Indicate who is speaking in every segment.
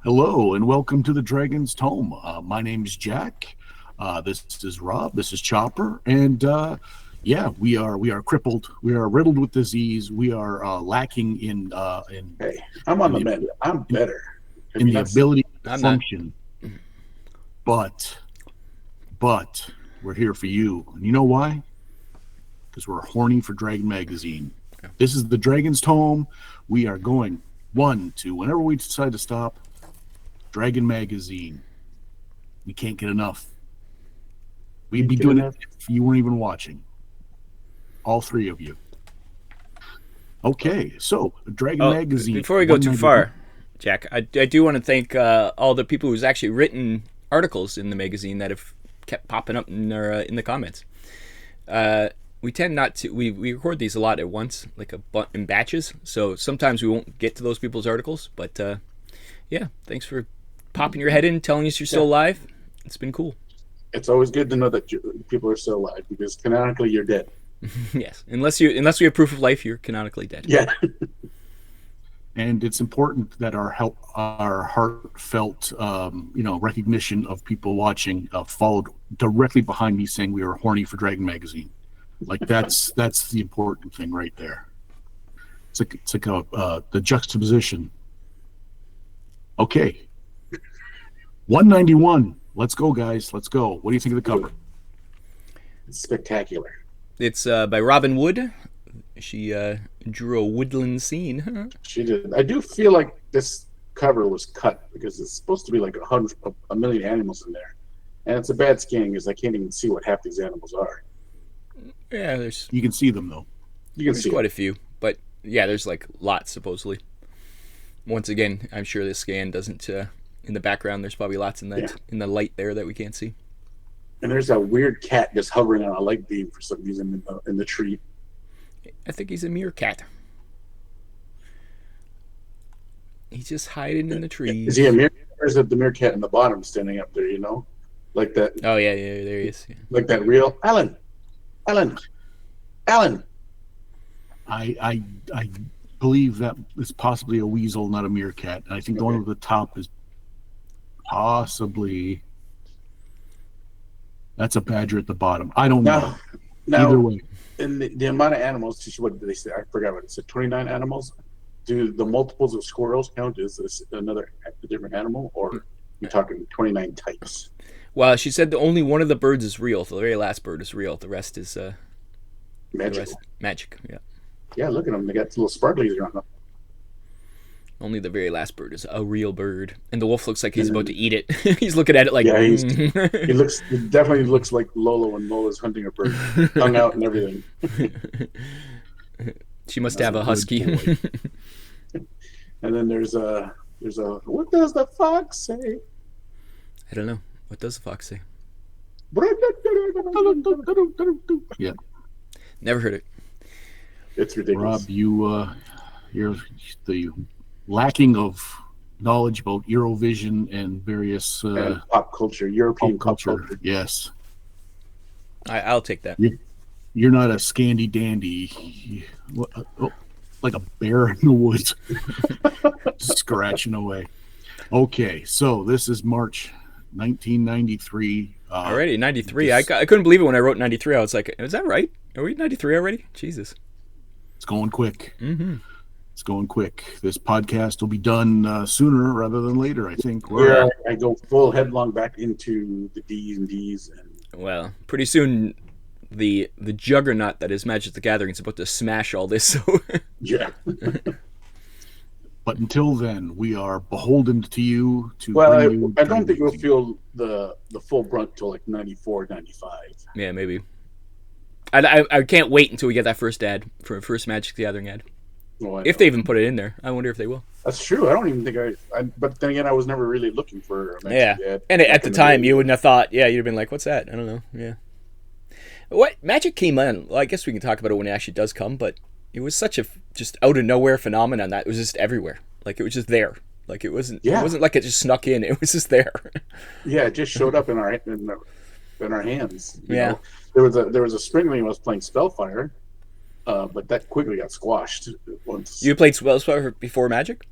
Speaker 1: Hello and welcome to the Dragon's Tome. My name is Jack. This is Rob. This is Chopper, and yeah, we are crippled. We are riddled with disease. We are lacking in
Speaker 2: Hey, I'm on the mend. I'm better. Have
Speaker 1: in
Speaker 2: you
Speaker 1: the
Speaker 2: not seen?
Speaker 1: ability to
Speaker 3: I'm not.
Speaker 1: function. But we're here for you. And you know why? Because we're horny for Dragon Magazine. This is the Dragon's Tome. We are going whenever we decide to stop. Dragon Magazine. We can't get enough. We'd be doing it if you weren't even watching. All three of you. Okay, so Dragon Magazine.
Speaker 3: Before we go too far, Jack, I do want to thank all the people who's actually written articles in the magazine that have kept popping up in the comments. We tend not to. We record these a lot at once, like in batches. So sometimes we won't get to those people's articles. But yeah, thanks for popping your head in, telling us you're still alive. It's been cool.
Speaker 2: It's always good to know that people are still alive because canonically you're dead.
Speaker 3: Yes, unless we have proof of life, you're canonically dead.
Speaker 2: Yeah.
Speaker 1: And it's important that our heartfelt, recognition of people watching followed directly behind me saying we are horny for Dragon Magazine. Like that's the important thing right there. It's like the juxtaposition. Okay, 191. Let's go, guys. Let's go. What do you think of the cover?
Speaker 2: It's spectacular.
Speaker 3: It's by Robin Wood. She drew a woodland scene.
Speaker 2: She did. I do feel like this cover was cut because it's supposed to be like a million animals in there, and it's a bad scan because I can't even see what half these animals are.
Speaker 3: Yeah,
Speaker 1: you can see them though.
Speaker 2: You can see
Speaker 3: quite a few, but yeah, there's like lots supposedly. Once again, I'm sure this scan doesn't. In the background, there's probably lots in that in the light there that we can't see.
Speaker 2: And there's a weird cat just hovering on a light beam for some reason in the tree.
Speaker 3: I think he's a meerkat. He's just hiding in the trees.
Speaker 2: Is he a meerkat or is it the meerkat in the bottom standing up there, you know? Like that.
Speaker 3: Oh, yeah, there he is. Yeah.
Speaker 2: Like that real Alan.
Speaker 1: I believe that is possibly a weasel, not a meerkat. And I think the one at the top is possibly that's a badger at the bottom. I don't know. Either way.
Speaker 2: In the amount of animals, what did they say? I forgot what it said. 29 animals. Do the multiples of squirrels count? Is this a different animal, or you're talking 29 types?
Speaker 3: Well, she said only one of the birds is real. The very last bird is real. The rest is magic. Yeah.
Speaker 2: Yeah, look at them. They got little sparklies around them.
Speaker 3: Only the very last bird is a real bird, and the wolf looks like he's about to eat it. He's looking at it like
Speaker 2: he definitely looks like Lola when Lola's hunting a bird, hung out and everything.
Speaker 3: She must have a husky.
Speaker 2: And then there's a what does the fox say?
Speaker 3: I don't know. What does the fox say?
Speaker 1: Yeah.
Speaker 3: Never heard it.
Speaker 2: It's ridiculous.
Speaker 1: Rob, you're the lacking of knowledge about Eurovision and various
Speaker 2: and pop culture, European pop culture.
Speaker 1: Yes.
Speaker 3: I'll take that.
Speaker 1: You're not a Scandi dandy. Like a bear in the woods. Scratching away. Okay, so this is March 1993.
Speaker 3: Already, 93. I couldn't believe it when I wrote 93. I was like, is that right? Are we 93 already? Jesus.
Speaker 1: It's going quick.
Speaker 3: Mm-hmm.
Speaker 1: It's going quick. This podcast will be done sooner rather than later, I think.
Speaker 2: Yeah, I go full headlong back into the D&Ds.
Speaker 3: Well, pretty soon the juggernaut that is Magic the Gathering is about to smash all this. So
Speaker 2: yeah.
Speaker 1: But until then, we are beholden to you.
Speaker 2: I don't think we'll feel the full brunt till like 94, 95.
Speaker 3: Yeah, maybe. I can't wait until we get that first ad for first Magic the Gathering ad. If they even put it in there, I wonder if they will.
Speaker 2: That's true. I don't even think but then again, I was never really looking for a Magic ad.
Speaker 3: And at the time, you wouldn't have thought. Yeah, you'd have been like, "What's that?" I don't know. Yeah. What Magic came in? Well, I guess we can talk about it when it actually does come. But it was such a just out of nowhere phenomenon that it was just everywhere. Like it was just there. Like it wasn't. Yeah. It wasn't like it just snuck in. It was just there.
Speaker 2: Yeah, it just showed up in our hands. You
Speaker 3: yeah.
Speaker 2: know? There was a spring when I was playing Spellfire. But that quickly got squashed once.
Speaker 3: You played Spellfire before Magic?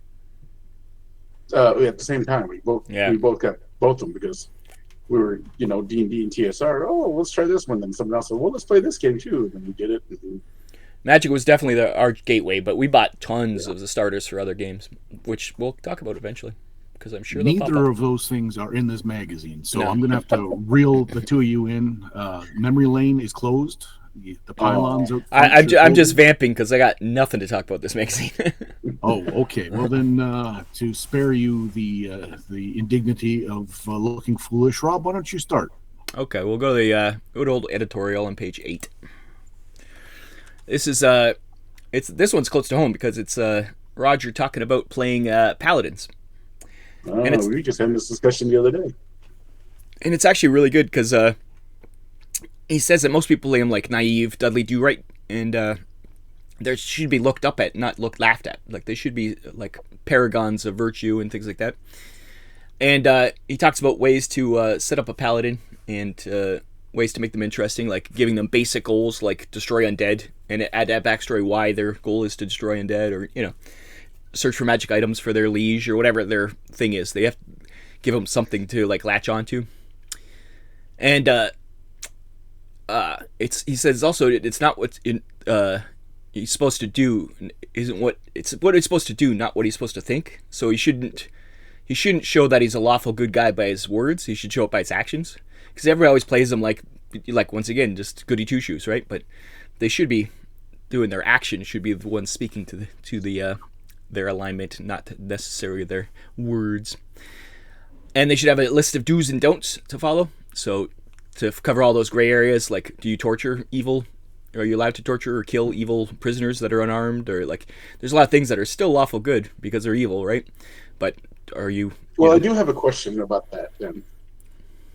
Speaker 2: at the same time.
Speaker 3: Yeah.
Speaker 2: We both got both of them because we were, D&D and TSR. Oh, let's try this one. Then someone else said, well, let's play this game too. And then we did it. And
Speaker 3: Magic was definitely our gateway, but we bought tons of the starters for other games, which we'll talk about eventually, because I'm sure they'll pop
Speaker 1: Neither
Speaker 3: up.
Speaker 1: of those things are in this magazine, so
Speaker 3: No.
Speaker 1: I'm gonna have to reel the two of you in. Memory lane is closed. The pylons are.
Speaker 3: I'm just vamping because I got nothing to talk about this magazine.
Speaker 1: Oh, okay. Well, then, to spare you the indignity of looking foolish, Rob, why don't you start?
Speaker 3: Okay, we'll go to the good old editorial on page 8. This is this one's close to home because it's Roger talking about playing paladins.
Speaker 2: we just had this discussion the other day.
Speaker 3: And it's actually really good because he says that most people play him like naive, Dudley Do Right, and they should be looked up at, not laughed at. Like they should be like paragons of virtue and things like that. And he talks about ways to set up a paladin and ways to make them interesting, like giving them basic goals like destroy undead, and add that backstory why their goal is to destroy undead, or search for magic items for their liege or whatever their thing is. They have to give them something to like latch onto. And he says also it's not what he's supposed to do, isn't what it's supposed to do, not what he's supposed to think. So he shouldn't show that he's a lawful good guy by his words. He should show it by his actions. Because everybody always plays them like once again, just goody two shoes, right? But they should be doing their actions. Should be the ones speaking to their alignment, not necessarily their words. And they should have a list of do's and don'ts to follow. So to cover all those gray areas, like do you torture evil? Are you allowed to torture or kill evil prisoners that are unarmed? Or like, there's a lot of things that are still lawful good because they're evil, right? But are you?
Speaker 2: Well, I do have a question about that then.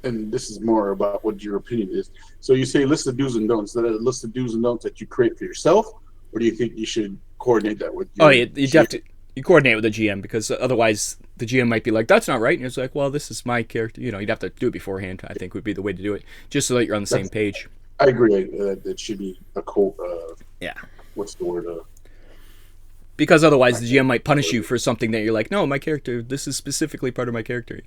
Speaker 2: And this is more about what your opinion is. So you say list of do's and don'ts. Is that a list of do's and don'ts that you create for yourself, or do you think you should coordinate that with?
Speaker 3: You have to coordinate with the GM, because otherwise the GM might be like, "That's not right," and it's like, "Well, this is my character." You'd have to do it beforehand. I think would be the way to do it, just so that you're on the same page.
Speaker 2: I agree. That should be a
Speaker 3: yeah.
Speaker 2: What's the word?
Speaker 3: Because otherwise the GM might punish you for something that you're like, "No, my character. This is specifically part of my character."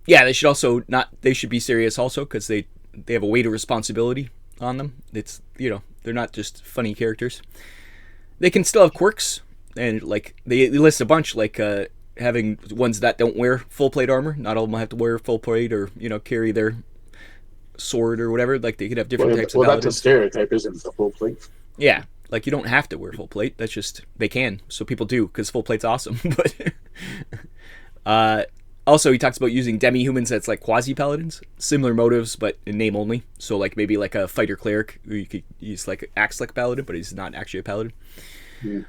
Speaker 3: Yeah, they should also not. They should be serious also, because they have a weight of responsibility on them. It's they're not just funny characters. They can still have quirks, and like they list a bunch, like having ones that don't wear full plate armor. Not all of them have to wear full plate, or carry their sword or whatever. Like they could have different types of paladins.
Speaker 2: That's a stereotype, isn't the full plate?
Speaker 3: Yeah, like you don't have to wear full plate. That's just they can, so people do because full plate's awesome. But also, he talks about using demi-humans that's like quasi-paladins. Similar motives, but in name only. So, like, maybe like a fighter cleric who you could use, like, acts like a paladin, but he's not actually a paladin.
Speaker 2: Yeah.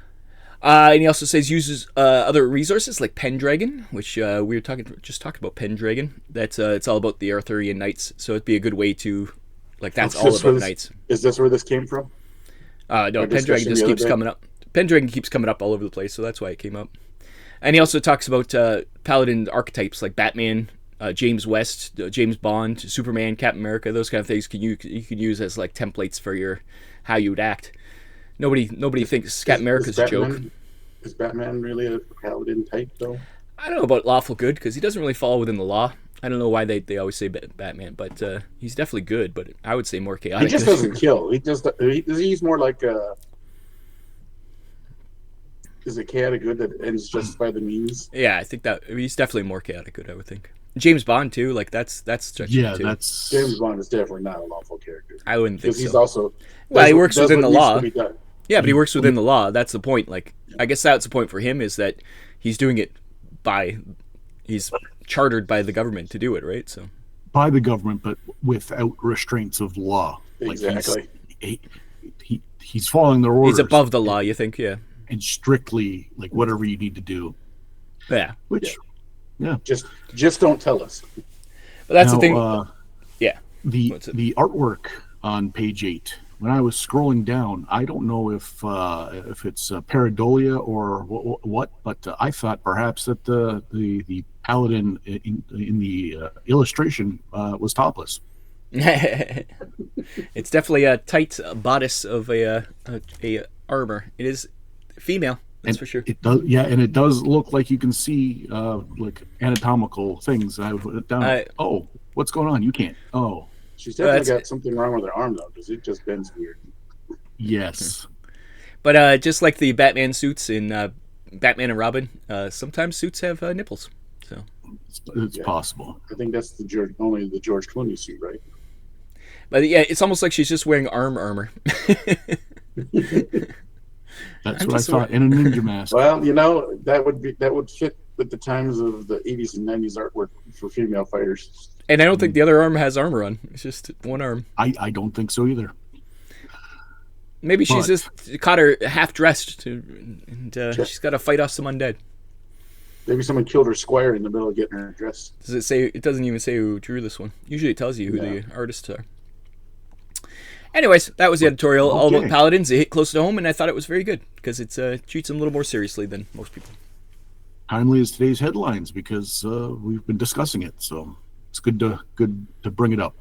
Speaker 3: And he also says uses other resources like Pendragon, which we were just talking about Pendragon. That's it's all about the Arthurian knights, so it'd be a good way to, like, that's all about knights.
Speaker 2: Is this where this came from?
Speaker 3: No, Pendragon just keeps coming up. Pendragon keeps coming up all over the place, so that's why it came up. And he also talks about paladin archetypes like Batman, James West, James Bond, Superman, Captain America. Those kind of things you could use as like templates for how you would act. Nobody thinks Captain America's a joke.
Speaker 2: Is Batman really a paladin type though?
Speaker 3: I don't know about lawful good, because he doesn't really fall within the law. I don't know why they always say Batman, but he's definitely good. But I would say more chaotic.
Speaker 2: He just doesn't kill. He's more like a. Is it chaotic good that ends just by the means?
Speaker 3: Yeah, I think that he's definitely more chaotic good. I would think James Bond too. Like that's stretching too.
Speaker 1: That's
Speaker 2: James Bond is definitely not a lawful character.
Speaker 3: I wouldn't think so.
Speaker 2: He's also
Speaker 3: he works within the law. Yeah, but he
Speaker 2: Mm-hmm.
Speaker 3: works within the law. That's the point. Like, I guess that's the point for him, is that he's doing it he's chartered by the government to do it, right? So
Speaker 1: by the government, but without restraints of law.
Speaker 2: Exactly.
Speaker 1: Like he's following their orders.
Speaker 3: he's above the law, you think? Yeah.
Speaker 1: And strictly like whatever you need to do.
Speaker 3: Yeah.
Speaker 1: Which, yeah.
Speaker 2: Just don't tell us.
Speaker 3: But that's
Speaker 1: now,
Speaker 3: the thing. Yeah.
Speaker 1: The artwork on page 8. When I was scrolling down, I don't know if it's pareidolia or what, but I thought perhaps that the paladin in the illustration was topless.
Speaker 3: It's definitely a tight bodice of a armor. It is female. That's
Speaker 1: And
Speaker 3: for sure.
Speaker 1: it does, yeah, and it does look like you can see like anatomical things. I put it down. Oh, what's going on? You can't. Oh,
Speaker 2: She's definitely
Speaker 3: that's
Speaker 2: got something wrong with her arm though, because it just bends weird.
Speaker 1: yes.
Speaker 3: But just like the Batman suits in Batman and Robin, sometimes suits have nipples. So
Speaker 1: It's
Speaker 2: Yeah.
Speaker 1: possible.
Speaker 2: I think that's only the George Clooney suit, right?
Speaker 3: but yeah, it's almost like she's just wearing arm armor.
Speaker 1: That's
Speaker 3: I'm
Speaker 1: what I
Speaker 3: just
Speaker 1: thought. In a ninja mask.
Speaker 2: Well, that would fit with the times of the 80s and 90s artwork for female fighters.
Speaker 3: And I don't think the other arm has armor on. It's just one arm.
Speaker 1: I don't think so either.
Speaker 3: Maybe she's
Speaker 1: But-
Speaker 3: just caught her half dressed, and she's got to fight off some undead.
Speaker 2: Maybe someone killed her squire in the middle of getting her dressed.
Speaker 3: Does it say? It doesn't even say who drew this one. Usually, it tells you who
Speaker 2: Yeah.
Speaker 3: the artists are. Anyways, that was the editorial all about
Speaker 1: Okay.
Speaker 3: paladins. It hit close to home, and I thought it was very good because it treats them a little more seriously than most people.
Speaker 1: Timely as today's headlines because we've been discussing it. So it's good to bring it up.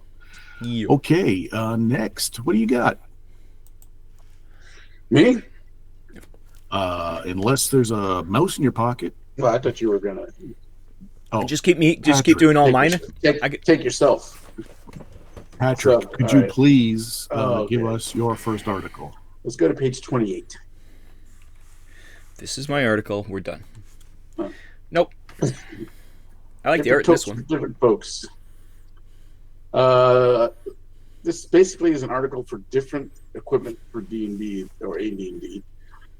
Speaker 3: Yeah.
Speaker 1: Okay, next, what do you got?
Speaker 2: Me?
Speaker 1: Unless there's a mouse in your pocket.
Speaker 2: Well, I thought you were gonna
Speaker 1: Oh,
Speaker 3: Just keep
Speaker 1: Patrick,
Speaker 3: doing all
Speaker 2: take
Speaker 3: mine.
Speaker 2: take yourself.
Speaker 1: Patrick,
Speaker 2: So,
Speaker 1: could
Speaker 2: all
Speaker 1: you
Speaker 2: right.
Speaker 1: please
Speaker 2: Oh,
Speaker 1: give
Speaker 2: okay.
Speaker 1: us your first article?
Speaker 2: Let's go to page 28.
Speaker 3: This is my article. We're done.
Speaker 2: Huh.
Speaker 3: Nope. I like the art in this one.
Speaker 2: Different folks. This basically is an article for different equipment for D&D or AD&D.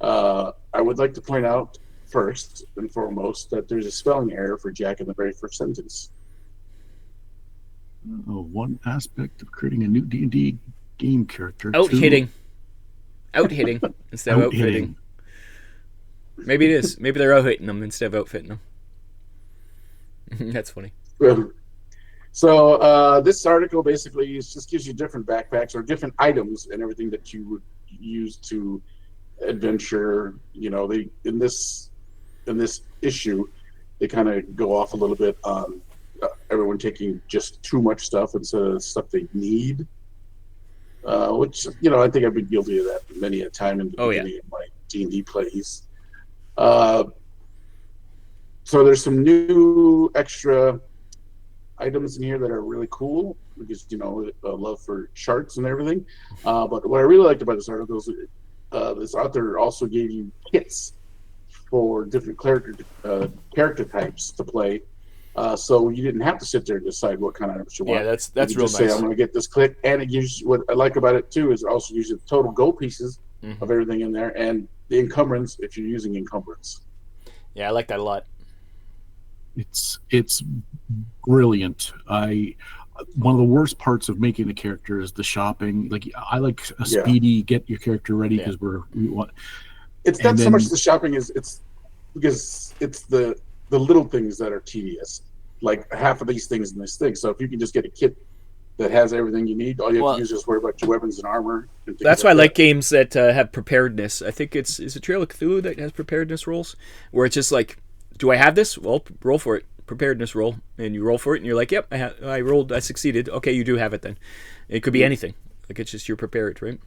Speaker 2: I would like to point out first and foremost that there's a spelling error for Jack in the very first sentence.
Speaker 1: One aspect of creating a new D&D game character.
Speaker 3: Out
Speaker 1: two,
Speaker 3: hitting instead of
Speaker 1: out hitting.
Speaker 3: outfitting. Maybe it is. Maybe they're out hitting them instead of outfitting them. That's funny.
Speaker 2: So this article basically just gives you different backpacks or different items and everything that you would use to adventure. They in this issue, they kind of go off a little bit on everyone taking just too much stuff instead of stuff they need. Which I think I've been guilty of that many a time in the beginning of my D&D plays. So there's some new extra items in here that are really cool because love for charts and everything. But what I really liked about this article is this author also gave you kits for different character types to play. So you didn't have to sit there and decide what kind of items you want.
Speaker 3: Yeah, that's
Speaker 2: You
Speaker 3: real
Speaker 2: just say,
Speaker 3: nice.
Speaker 2: I'm going to get this click, and it gives you, what I like about it too is it also gives you the total go pieces of everything in there and the encumbrance if you're using encumbrance.
Speaker 3: Yeah, I like that a lot.
Speaker 1: It's brilliant. One of the worst parts of making a character is the shopping. Like I like a speedy get your character ready because we want.
Speaker 2: It's not so much the shopping as it's because it's the little things that are tedious. Like half of these things in this thing. So if you can just get a kit that has everything you need, all you have to do is just worry about your weapons and armor. And
Speaker 3: That's why I like games that have preparedness. I think is it Trail of Cthulhu that has preparedness rolls, where it's just like, do I have this? Well, roll for it. Preparedness roll, and you roll for it, and you're like, yep, I rolled, I succeeded. Okay, you do have it then. It could be anything. Like it's just you're prepared, right?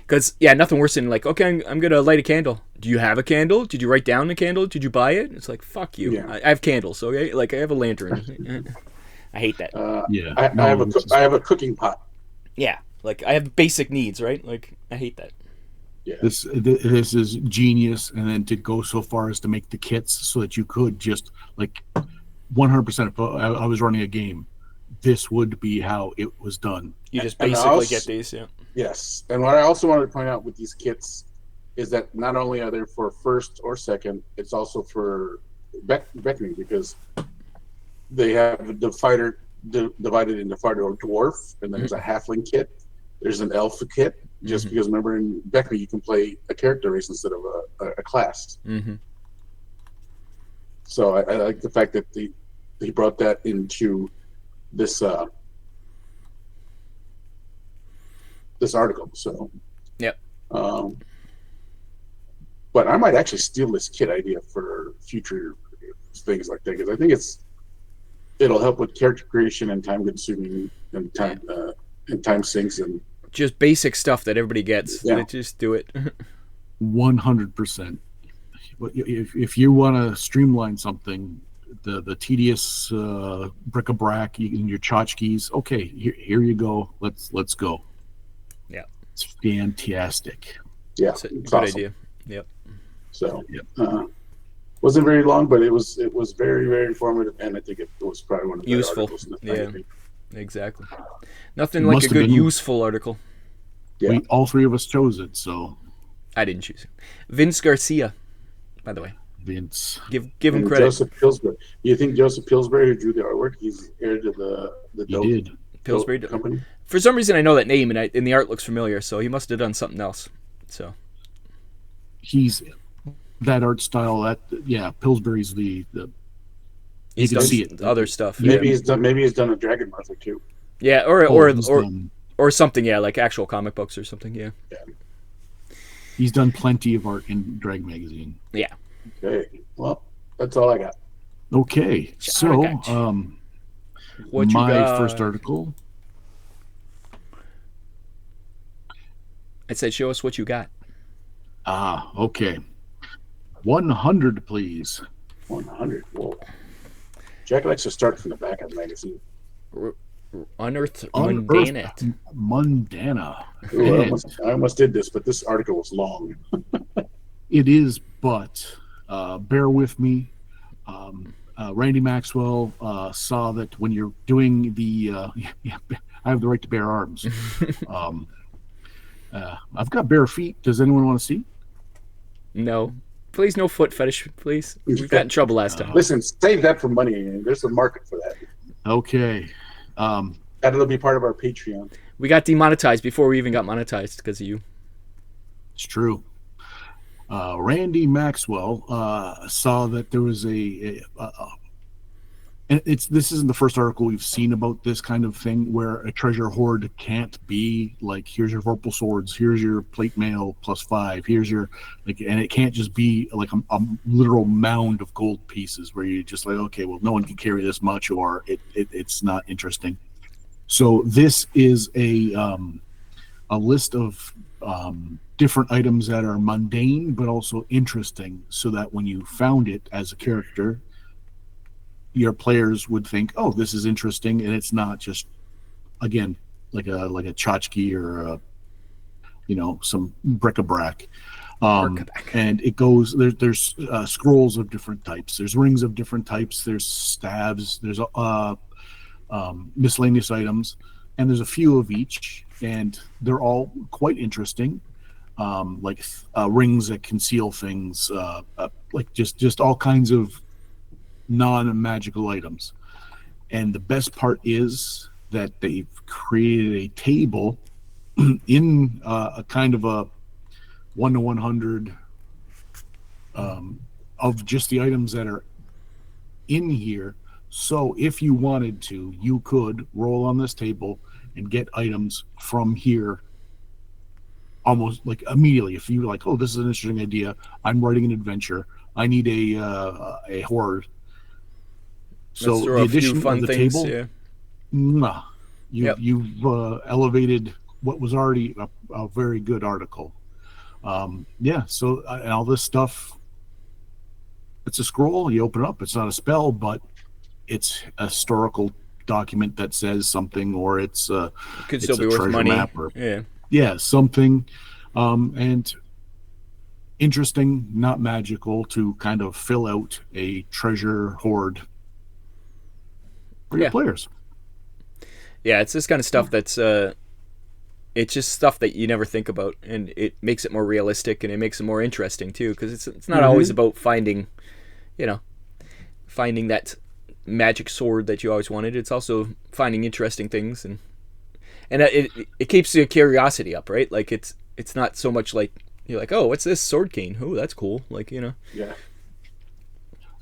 Speaker 3: Because nothing worse than like, okay, I'm gonna light a candle. Do you have a candle? Did you write down the candle? Did you buy it? It's like, fuck you.
Speaker 2: Yeah.
Speaker 3: I have candles. Okay, like I have a lantern. I hate that.
Speaker 2: I have a cooking pot.
Speaker 3: Yeah, like I have basic needs, right? Like I hate that.
Speaker 2: Yeah.
Speaker 1: This is genius, and then to go so far as to make the kits so that you could just like 100%. If I was running a game, this would be how it was done.
Speaker 3: You just
Speaker 2: And
Speaker 3: basically
Speaker 2: also-
Speaker 3: get these, yeah.
Speaker 2: Yes, and what I also wanted to point out with these kits is that not only are they for first or second, it's also for beckoning because they have the fighter divided into fighter or dwarf, and then there's a halfling kit. There's an elf kit, just because remember in beckoning you can play a character race instead of a class.
Speaker 3: Mm-hmm.
Speaker 2: So I like the fact that he brought that into this this article. So
Speaker 3: yep.
Speaker 2: But I might actually steal this kit idea for future things like that because I think it'll help with character creation and time consuming and time sinks and
Speaker 3: just basic stuff that everybody gets.
Speaker 2: Yeah.
Speaker 3: Just do it.
Speaker 1: 100%. if you want to streamline something, the tedious bric-a-brac and your tchotchkes, okay, here you go. Let's go.
Speaker 3: Yeah.
Speaker 1: It's fantastic.
Speaker 2: Yeah,
Speaker 3: It's a
Speaker 2: it's
Speaker 3: good
Speaker 2: awesome.
Speaker 3: idea. Yep.
Speaker 2: So,
Speaker 1: Yep.
Speaker 2: wasn't very long, but it was very, very informative, and I think it was probably one of the better
Speaker 3: Useful.
Speaker 2: articles in the
Speaker 3: Yeah.
Speaker 2: magazine.
Speaker 3: Exactly. Nothing
Speaker 1: It
Speaker 3: like
Speaker 1: must
Speaker 3: a
Speaker 1: have
Speaker 3: good
Speaker 1: been-
Speaker 3: useful article.
Speaker 2: Yeah.
Speaker 1: All three of us chose it, so
Speaker 3: I didn't choose it. Vince Garcia, by the way.
Speaker 1: Vince.
Speaker 3: Give him
Speaker 2: And
Speaker 3: credit.
Speaker 2: Joseph Pillsbury. You think Joseph Pillsbury, who drew the artwork, he's heir to the
Speaker 1: He
Speaker 2: dope,
Speaker 1: did.
Speaker 3: Pillsbury.
Speaker 2: dope company?
Speaker 3: For some reason, I know that name, and the art looks familiar. So he must have done something else. So
Speaker 1: He's that art style. Pillsbury's the
Speaker 3: he's
Speaker 1: can
Speaker 3: done
Speaker 1: see it.
Speaker 3: other stuff.
Speaker 2: Maybe
Speaker 3: Yeah,
Speaker 2: he's done a Dragon Month or two.
Speaker 3: yeah,
Speaker 1: he's done,
Speaker 3: or something. Yeah, like actual comic books or something. Yeah,
Speaker 1: he's done plenty of art in Drag Magazine.
Speaker 3: yeah.
Speaker 2: Okay. Well, that's all I got.
Speaker 1: Okay, so
Speaker 3: got. What you
Speaker 1: my
Speaker 3: got?
Speaker 1: first article.
Speaker 3: I said, show us what you got.
Speaker 1: Okay. 100, please.
Speaker 2: 100. Whoa. Jack likes to start from the back of the magazine.
Speaker 3: Unearthed
Speaker 1: Unearthed
Speaker 3: Mundanit.
Speaker 1: Mundana.
Speaker 2: Ooh,
Speaker 1: And
Speaker 2: I almost did this, but this article was long.
Speaker 1: it is, but bear with me. Randy Maxwell saw that when you're doing the I have the right to bear arms. I've got bare feet. Does anyone want to see?
Speaker 3: No. Please, no foot fetish, please. We got in trouble last time.
Speaker 2: Listen, save that for money. There's a market for that.
Speaker 1: Okay.
Speaker 2: That'll be part of our Patreon.
Speaker 3: We got demonetized before we even got monetized because of you.
Speaker 1: It's true. Randy Maxwell saw that there was and this isn't the first article we've seen about this kind of thing where a treasure hoard can't be like, here's your vorpal swords, here's your plate mail +5, here's your and it can't just be like a literal mound of gold pieces where you're just like, okay, well, no one can carry this much, or it's not interesting. So this is a list of different items that are mundane but also interesting, so that when you found it as a character, your players would think, oh, this is interesting, and it's not just, again, like a tchotchke or some bric-a-brac. And it goes, there's scrolls of different types, there's rings of different types, there's staves, there's miscellaneous items, and there's a few of each, and they're all quite interesting. Like rings that conceal things, like just all kinds of non-magical items. And the best part is that they've created a table in a kind of a 1 to 100 of just the items that are in here. So if you wanted to, you could roll on this table and get items from here almost like immediately. If you're like, oh, this is an interesting idea, I'm writing an adventure, I need a hoard. So
Speaker 3: Let's throw
Speaker 1: the
Speaker 3: a few
Speaker 1: addition
Speaker 3: fun
Speaker 1: of the
Speaker 3: things,
Speaker 1: table,
Speaker 3: yeah.
Speaker 1: you've elevated what was already a very good article. So and all this stuff, it's a scroll, you open it up, it's not a spell, but it's a historical document that says something, or it's
Speaker 3: Could
Speaker 1: it's
Speaker 3: still be
Speaker 1: a
Speaker 3: worth
Speaker 1: treasure
Speaker 3: money.
Speaker 1: map, or
Speaker 3: Yeah.
Speaker 1: something, and interesting, not magical, to kind of fill out a treasure hoard for your players.
Speaker 3: Yeah, it's this kind of stuff that's it's just stuff that you never think about, and it makes it more realistic, and it makes it more interesting too, because it's not always about finding that magic sword that you always wanted. It's also finding interesting things, and it keeps the curiosity up, right? Like it's not so much like you're like, oh, what's this sword cane? Oh, that's cool. Like,
Speaker 2: Yeah.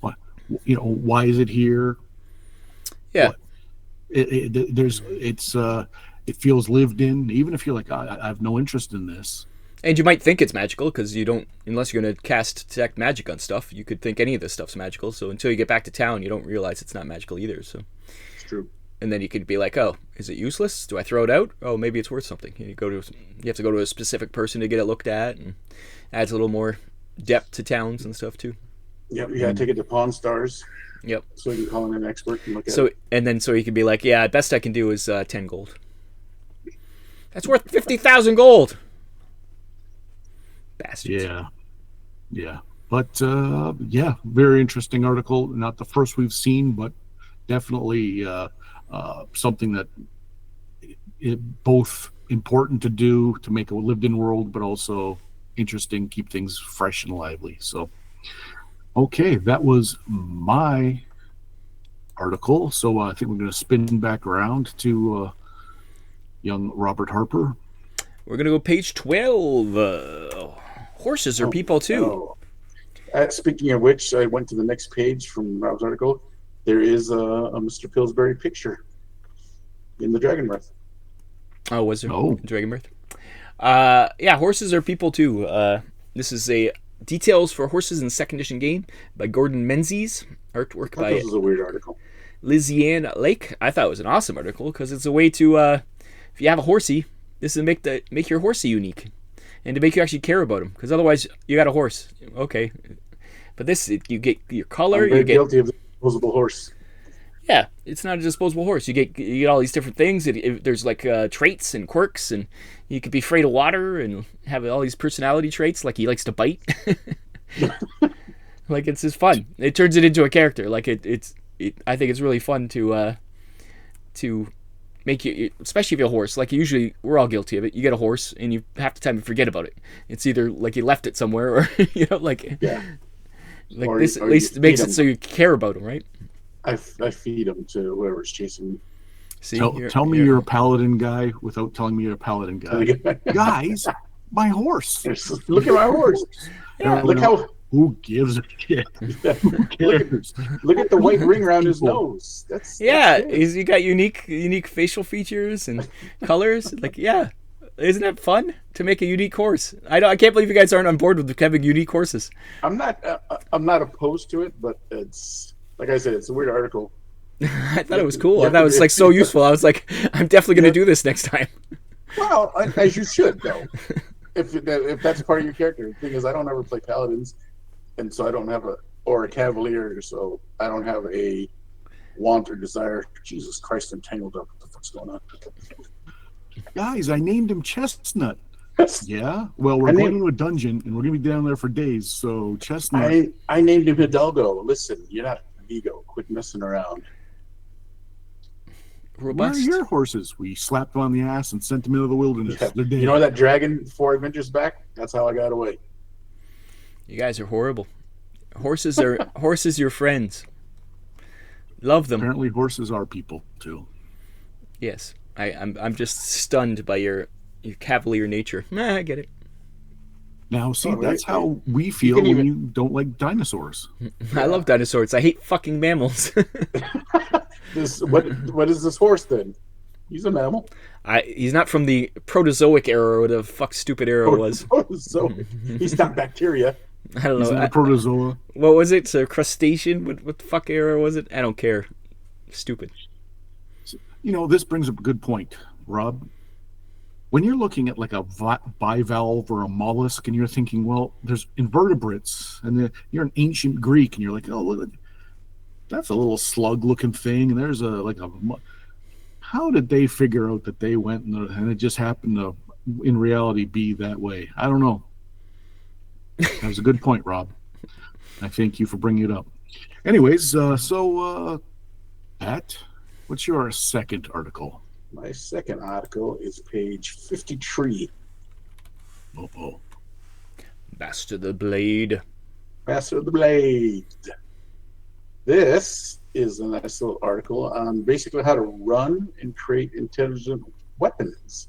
Speaker 1: What, why is it here?
Speaker 3: Yeah.
Speaker 1: What? It feels lived in, even if you're like, I have no interest in this.
Speaker 3: And you might think it's magical because you don't, unless you're going to cast detect magic on stuff, you could think any of this stuff's magical. So until you get back to town, you don't realize it's not magical either. So
Speaker 2: It's true.
Speaker 3: and then you could be like, oh, is it useless? Do I throw it out? Oh, maybe it's worth something. You have to go to a specific person to get it looked at, and adds a little more depth to towns and stuff too.
Speaker 2: Yep, you gotta take it to Pawn Stars
Speaker 3: Yep.
Speaker 2: so you can call in an expert and look at
Speaker 3: So
Speaker 2: it.
Speaker 3: and then so you can be like, yeah, best I can do is 10 gold. That's worth 50,000 gold. Bastards.
Speaker 1: Yeah. Yeah. But yeah, very interesting article. Not the first we've seen, but definitely something that both important to do to make a lived-in world, but also interesting, keep things fresh and lively. So, okay, that was my article. So I think we're going to spin back around to young Robert Harper.
Speaker 3: We're going to go page 12. Horses are people too.
Speaker 2: Speaking of which, I went to the next page from Rob's article. There is a Mr. Pillsbury picture in the Dragon Breath.
Speaker 3: Oh, was there?
Speaker 1: Oh.
Speaker 3: Dragon Breath. Yeah, horses are people too. This is a Details for Horses in Second Edition Game by Gordon Menzies. Artwork by
Speaker 2: This is a weird article.
Speaker 3: Lizianne Lake. I thought it was an awesome article because it's a way to, if you have a horsey, this is make your horsey unique, and to make you actually care about him. Because otherwise, you got a horse, okay, but this you get your color.
Speaker 2: I'm very
Speaker 3: You get
Speaker 2: guilty of the disposable horse.
Speaker 3: yeah, it's not a disposable horse. You get all these different things. There's like traits and quirks, and you could be afraid of water and have all these personality traits. Like he likes to bite. Like it's just fun. It turns it into a character. Like it's I think it's really fun to make you, especially if you have a horse. Like usually we're all guilty of it. You get a horse and you half the time you forget about it. It's either like you left it somewhere or like
Speaker 2: Yeah.
Speaker 3: like
Speaker 2: Or-
Speaker 3: this
Speaker 2: or
Speaker 3: at least
Speaker 2: you
Speaker 3: makes
Speaker 2: feed
Speaker 3: it so you care about them, right?
Speaker 2: I feed him to whoever's chasing me.
Speaker 3: See,
Speaker 1: Tell me you're a paladin guy without telling me you're a paladin guy.
Speaker 2: Look
Speaker 1: Guys, my horse.
Speaker 2: at my horse. Look how
Speaker 1: Who gives a shit? Who cares?
Speaker 2: look at the white ring around his nose. That's
Speaker 3: yeah,
Speaker 2: good.
Speaker 3: you got unique facial features and colors. Like, yeah, isn't that fun to make a unique horse? I can't believe you guys aren't on board with having unique horses.
Speaker 2: I'm not opposed to it, but it's like I said, it's a weird article.
Speaker 3: I thought it was cool. I thought it was like so useful. I was like, I'm definitely going to do this next time.
Speaker 2: Well, as you should though. If that's part of your character. The thing is, I don't ever play paladins, and so I don't have a cavalier, so I don't have a want or desire. Jesus Christ, I'm tangled up. What the fuck's going on?
Speaker 1: Guys, I named him Chestnut. Yeah? Well, we're going into a dungeon, and we're going to be down there for days, so Chestnut.
Speaker 2: I named him Hidalgo. Listen, you're not Vigo. Quit messing around.
Speaker 1: Where are
Speaker 3: Robust.
Speaker 1: your horses? We slapped them on the ass and sent them into the wilderness.
Speaker 2: Yeah.
Speaker 1: They're dead.
Speaker 2: You know that dragon 4 adventures back? That's how I got away.
Speaker 3: You guys are horrible. Horses are your friends. Love them.
Speaker 1: Apparently, horses are people, too.
Speaker 3: Yes, I'm just stunned by your cavalier nature. I get it.
Speaker 1: Now, see,
Speaker 2: Oh,
Speaker 1: that's
Speaker 2: right.
Speaker 1: how we feel
Speaker 2: can
Speaker 1: when
Speaker 2: even-
Speaker 1: you don't like dinosaurs.
Speaker 3: I love dinosaurs. I hate fucking mammals.
Speaker 2: What is this horse then? He's a mammal.
Speaker 3: He's not from the Protozoic era or whatever the fuck stupid era it was.
Speaker 2: So he's not bacteria.
Speaker 3: I don't
Speaker 1: He's
Speaker 3: know.
Speaker 1: in the protozoa.
Speaker 3: What was it? A crustacean? What the fuck era was it? I don't care. Stupid.
Speaker 1: You know, this brings up a good point, Rob. When you're looking at like a bivalve or a mollusk and you're thinking, well, there's invertebrates, and you're an ancient Greek and you're like, oh, look, that's a little slug-looking thing, and there's how did they figure out that they went and it just happened to, in reality, be that way? I don't know. That was a good point, Rob. I thank you for bringing it up. Anyways, Pat, what's your second article?
Speaker 2: My second article is page 53.
Speaker 1: Oh.
Speaker 3: Master the Blade.
Speaker 2: Master of the Blade. This is a nice little article on basically how to run and create intelligent weapons.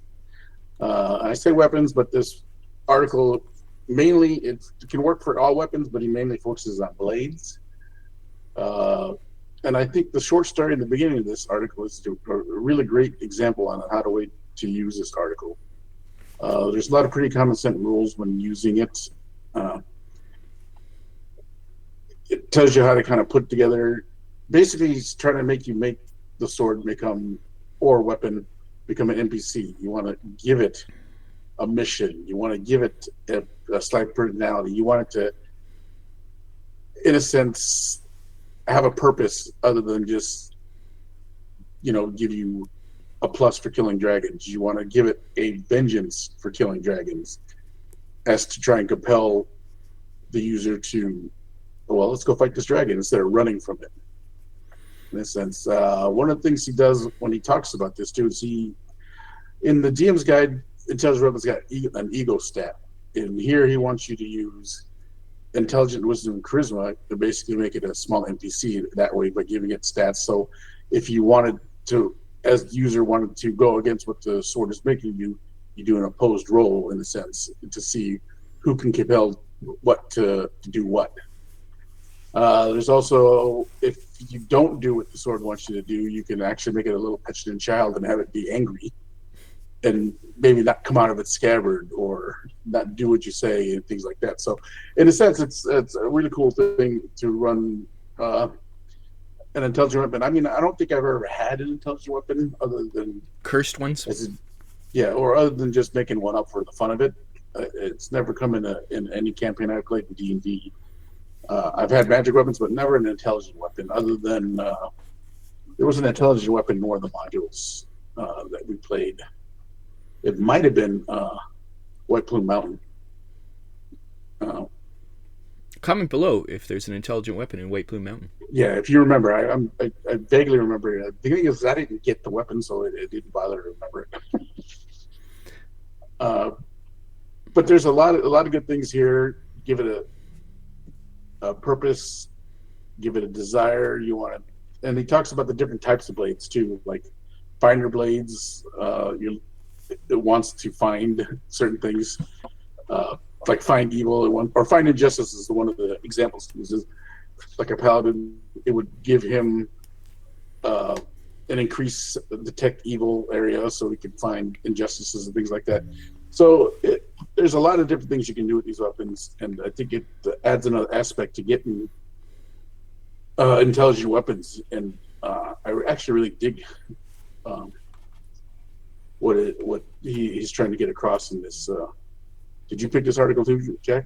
Speaker 2: I say weapons, but this article mainly it can work for all weapons, but he mainly focuses on blades. And I think the short story in the beginning of this article is a really great example on how to use this article. There's a lot of pretty common sense rules when using it. It tells you how to kind of put together. Basically, he's trying to make the sword or weapon become an NPC. You want to give it a mission. You want to give it a slight personality. You want it to, in a sense, have a purpose other than just, give you a plus for killing dragons. You want to give it a vengeance for killing dragons, as to try and compel the user to, well, let's go fight this dragon instead of running from it. In a sense, one of the things he does when he talks about this too is in the DM's guide, Intelligent Weapons got an ego stat, and here he wants you to use Intelligent Wisdom and Charisma to basically make it a small NPC that way by giving it stats. So if you wanted to, as the user wanted to go against what the sword is making you, you do an opposed roll in a sense to see who can compel what to do what. There's also, if you don't do what the sword wants you to do, you can actually make it a little petulant child and have it be angry and maybe not come out of its scabbard or not do what you say and things like that. So in a sense, it's a really cool thing to run an intelligent weapon. I mean, I don't think I've ever had an intelligent weapon other than
Speaker 3: cursed ones.
Speaker 2: Or other than just making one up for the fun of it. It's never come in any campaign I've played in D&D. I've had magic weapons, but never an intelligent weapon. Other than there was an intelligent weapon in one of the modules that we played. It might have been White Plume Mountain.
Speaker 3: Comment below if there's an intelligent weapon in White Plume Mountain.
Speaker 2: Yeah, if you remember, I vaguely remember it. The thing is, I didn't get the weapon, so it didn't bother to remember it. But there's a lot of good things here. Give it a purpose, give it a desire. You want to, and he talks about the different types of blades too, like finder blades. It wants to find certain things, like find evil or find injustice is one of the examples he uses. Like a paladin, it would give him an increase detect evil area, so he can find injustices and things like that. So there's a lot of different things you can do with these weapons, and I think it adds another aspect to getting intelligent weapons. And I actually really dig what he's trying to get across in this. Did you pick this article too, Jack?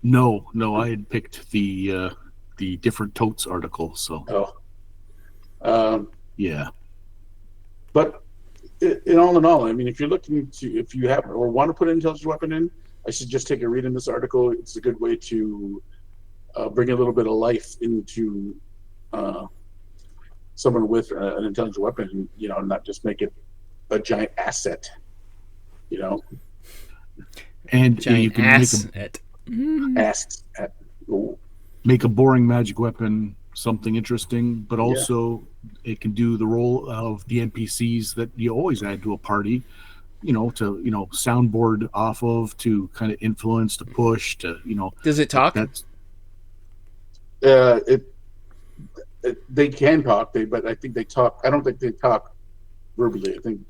Speaker 1: No, I had picked the different totes article. So. Yeah.
Speaker 2: But in all, I mean, if you have or want to put an intelligent weapon in, I should just take a read in this article. It's a good way to bring a little bit of life into someone with an intelligent weapon, not just make it a giant asset,
Speaker 1: And
Speaker 3: giant
Speaker 1: you can make a boring magic weapon something interesting, but also it can do the role of the NPCs that you always add to a party, to soundboard off of, to kind of influence, to push, to
Speaker 3: Does it talk?
Speaker 2: They can talk, but I think they talk. I don't think they talk verbally. I think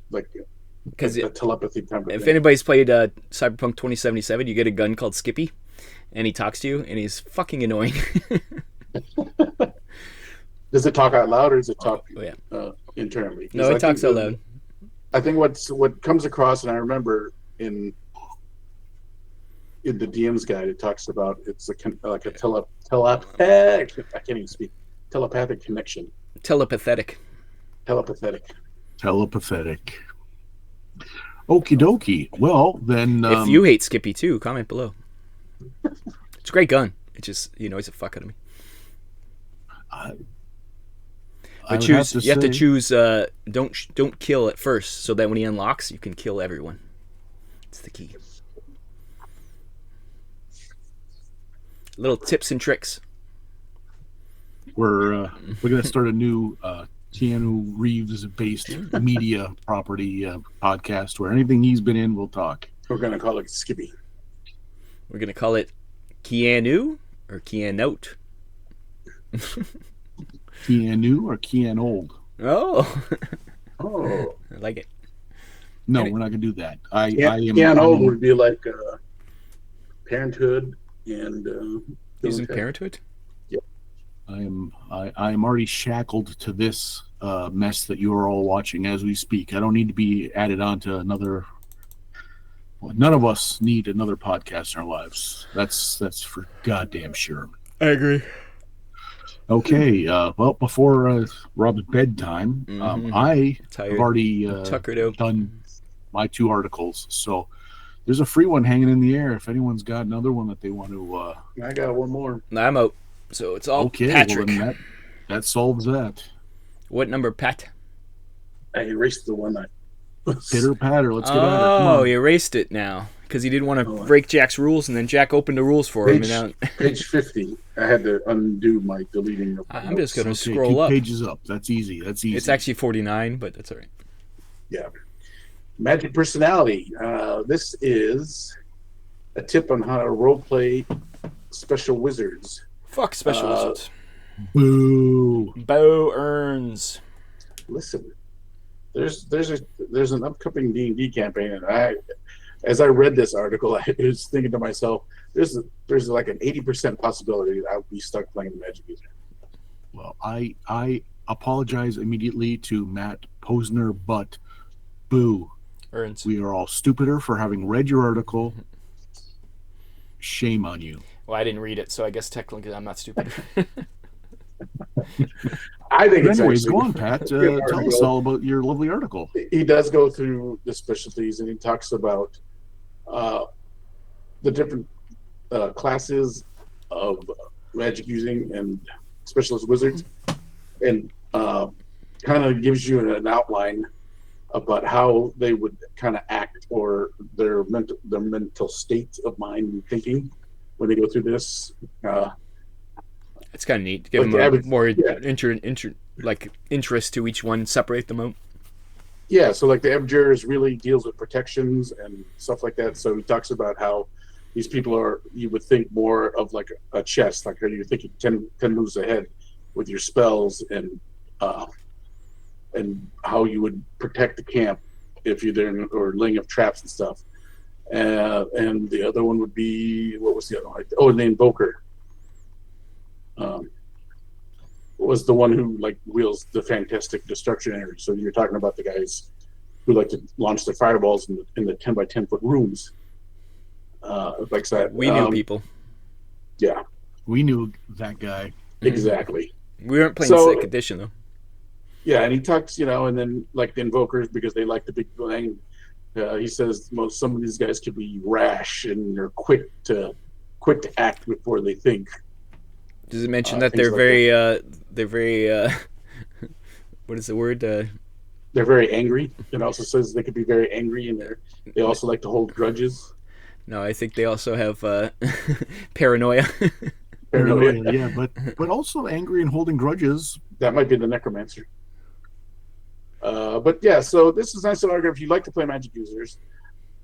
Speaker 2: because the telepathy type of
Speaker 3: if
Speaker 2: thing.
Speaker 3: anybody's played Cyberpunk 2077, you get a gun called Skippy, and he talks to you, and he's fucking annoying.
Speaker 2: Does it talk out loud or does it talk internally?
Speaker 3: No, it talks out loud.
Speaker 2: I think what comes across, and I remember in the DM's guide, it talks about it's like a telepathic. I can't even speak. Telepathic connection.
Speaker 3: Telepathic.
Speaker 1: Okie dokie. Well, then.
Speaker 3: If you hate Skippy too, comment below. It's a great gun. It just annoys the fuck out of me. But you have to choose. Don't kill at first, so that when he unlocks, you can kill everyone. It's the key. Little tips and tricks.
Speaker 1: We're going to start a new Keanu Reeves-based media property podcast where anything he's been in, we'll talk.
Speaker 2: We're going to call it Skippy.
Speaker 3: We're going to call it Keanu or Keanote.
Speaker 1: Keanu or Keanold?
Speaker 3: Oh. I like it.
Speaker 1: No, we're not going to do that.
Speaker 2: Keanold would be like Parenthood and...
Speaker 3: Isn't Parenthood?
Speaker 2: Yep.
Speaker 1: I am already shackled to this mess that you are all watching as we speak. I don't need to be added on to another Well, none of us need another podcast in our lives. That's for goddamn sure.
Speaker 3: I agree.
Speaker 1: Okay, well, before Rob's bedtime, I
Speaker 3: Tired.
Speaker 1: have already
Speaker 3: Tuckered out.
Speaker 1: done my 2 articles. So there's a free one hanging in the air if anyone's got another one that they want to.
Speaker 2: I got one more.
Speaker 3: I'm out. So it's all
Speaker 1: Okay,
Speaker 3: Patrick.
Speaker 1: well, then that solves that.
Speaker 3: What number, Pat?
Speaker 2: I erased the one I.
Speaker 1: Pitter patter, let's get at her. Come
Speaker 3: Oh,
Speaker 1: on.
Speaker 3: he erased it now because he didn't want to break Jack's rules, and then Jack opened the rules for him.
Speaker 2: Page,
Speaker 3: And now
Speaker 2: page 50. I had to undo my deleting of my
Speaker 3: I'm just going to
Speaker 1: Okay,
Speaker 3: scroll
Speaker 1: keep
Speaker 3: up.
Speaker 1: pages up. That's easy. That's easy.
Speaker 3: It's actually 49, but that's all right.
Speaker 2: Yeah. Magic personality. This is a tip on how to roleplay special wizards.
Speaker 3: Fuck special wizards.
Speaker 1: Boo.
Speaker 3: Bo earns.
Speaker 2: Listen, there's an upcoming D&D campaign, and as I read this article, I was thinking to myself, there's like an 80% possibility that I would be stuck playing the Magic User.
Speaker 1: Well, I apologize immediately to Matt Posner, but boo.
Speaker 3: Earns.
Speaker 1: We are all stupider for having read your article. Shame on you.
Speaker 3: Well, I didn't read it, so I guess technically I'm not stupid.
Speaker 2: I think
Speaker 1: But
Speaker 2: it's
Speaker 1: anyways,
Speaker 2: actually
Speaker 1: go on, Pat.
Speaker 2: good
Speaker 1: Tell us
Speaker 2: article.
Speaker 1: all about your lovely article.
Speaker 2: He does go through the specialties, and he talks about the different classes of magic using and specialist wizards, and kind of gives you an outline about how they would kind of act or their mental state of mind and thinking when they go through this.
Speaker 3: It's kind of neat. To give
Speaker 2: Like
Speaker 3: them
Speaker 2: the average-
Speaker 3: more
Speaker 2: yeah.
Speaker 3: interest to each one, separate them out.
Speaker 2: Yeah, so like the Abjurers really deals with protections and stuff like that. So he talks about how these people are, you would think more of like a chess, like you're thinking 10 moves ahead with your spells and how you would protect the camp if you're there, or laying of traps and stuff. And the other one would be, what was the other one? Oh, the Invoker. Was the one who like wields the fantastic destruction energy. So you're talking about the guys who like to launch their fireballs in the 10 by 10 foot rooms. Like that.
Speaker 3: We knew people.
Speaker 2: Yeah,
Speaker 1: We knew that guy.
Speaker 2: exactly.
Speaker 3: We weren't playing
Speaker 2: So-
Speaker 3: Sick Edition, though.
Speaker 2: Yeah, and he talks, and then like the Invokers, because they like the big bang. He says some of these guys could be rash and they're quick to act before they think.
Speaker 3: Does it mention that
Speaker 2: things
Speaker 3: they're very what is the word?
Speaker 2: They're very angry. It also says they could be very angry, and they also like to hold grudges.
Speaker 3: No, I think they also have paranoia.
Speaker 1: Paranoia, yeah, but also angry and holding grudges.
Speaker 2: That might be the Necromancer. But yeah, so this is nice and argument. If you like to play Magic Users,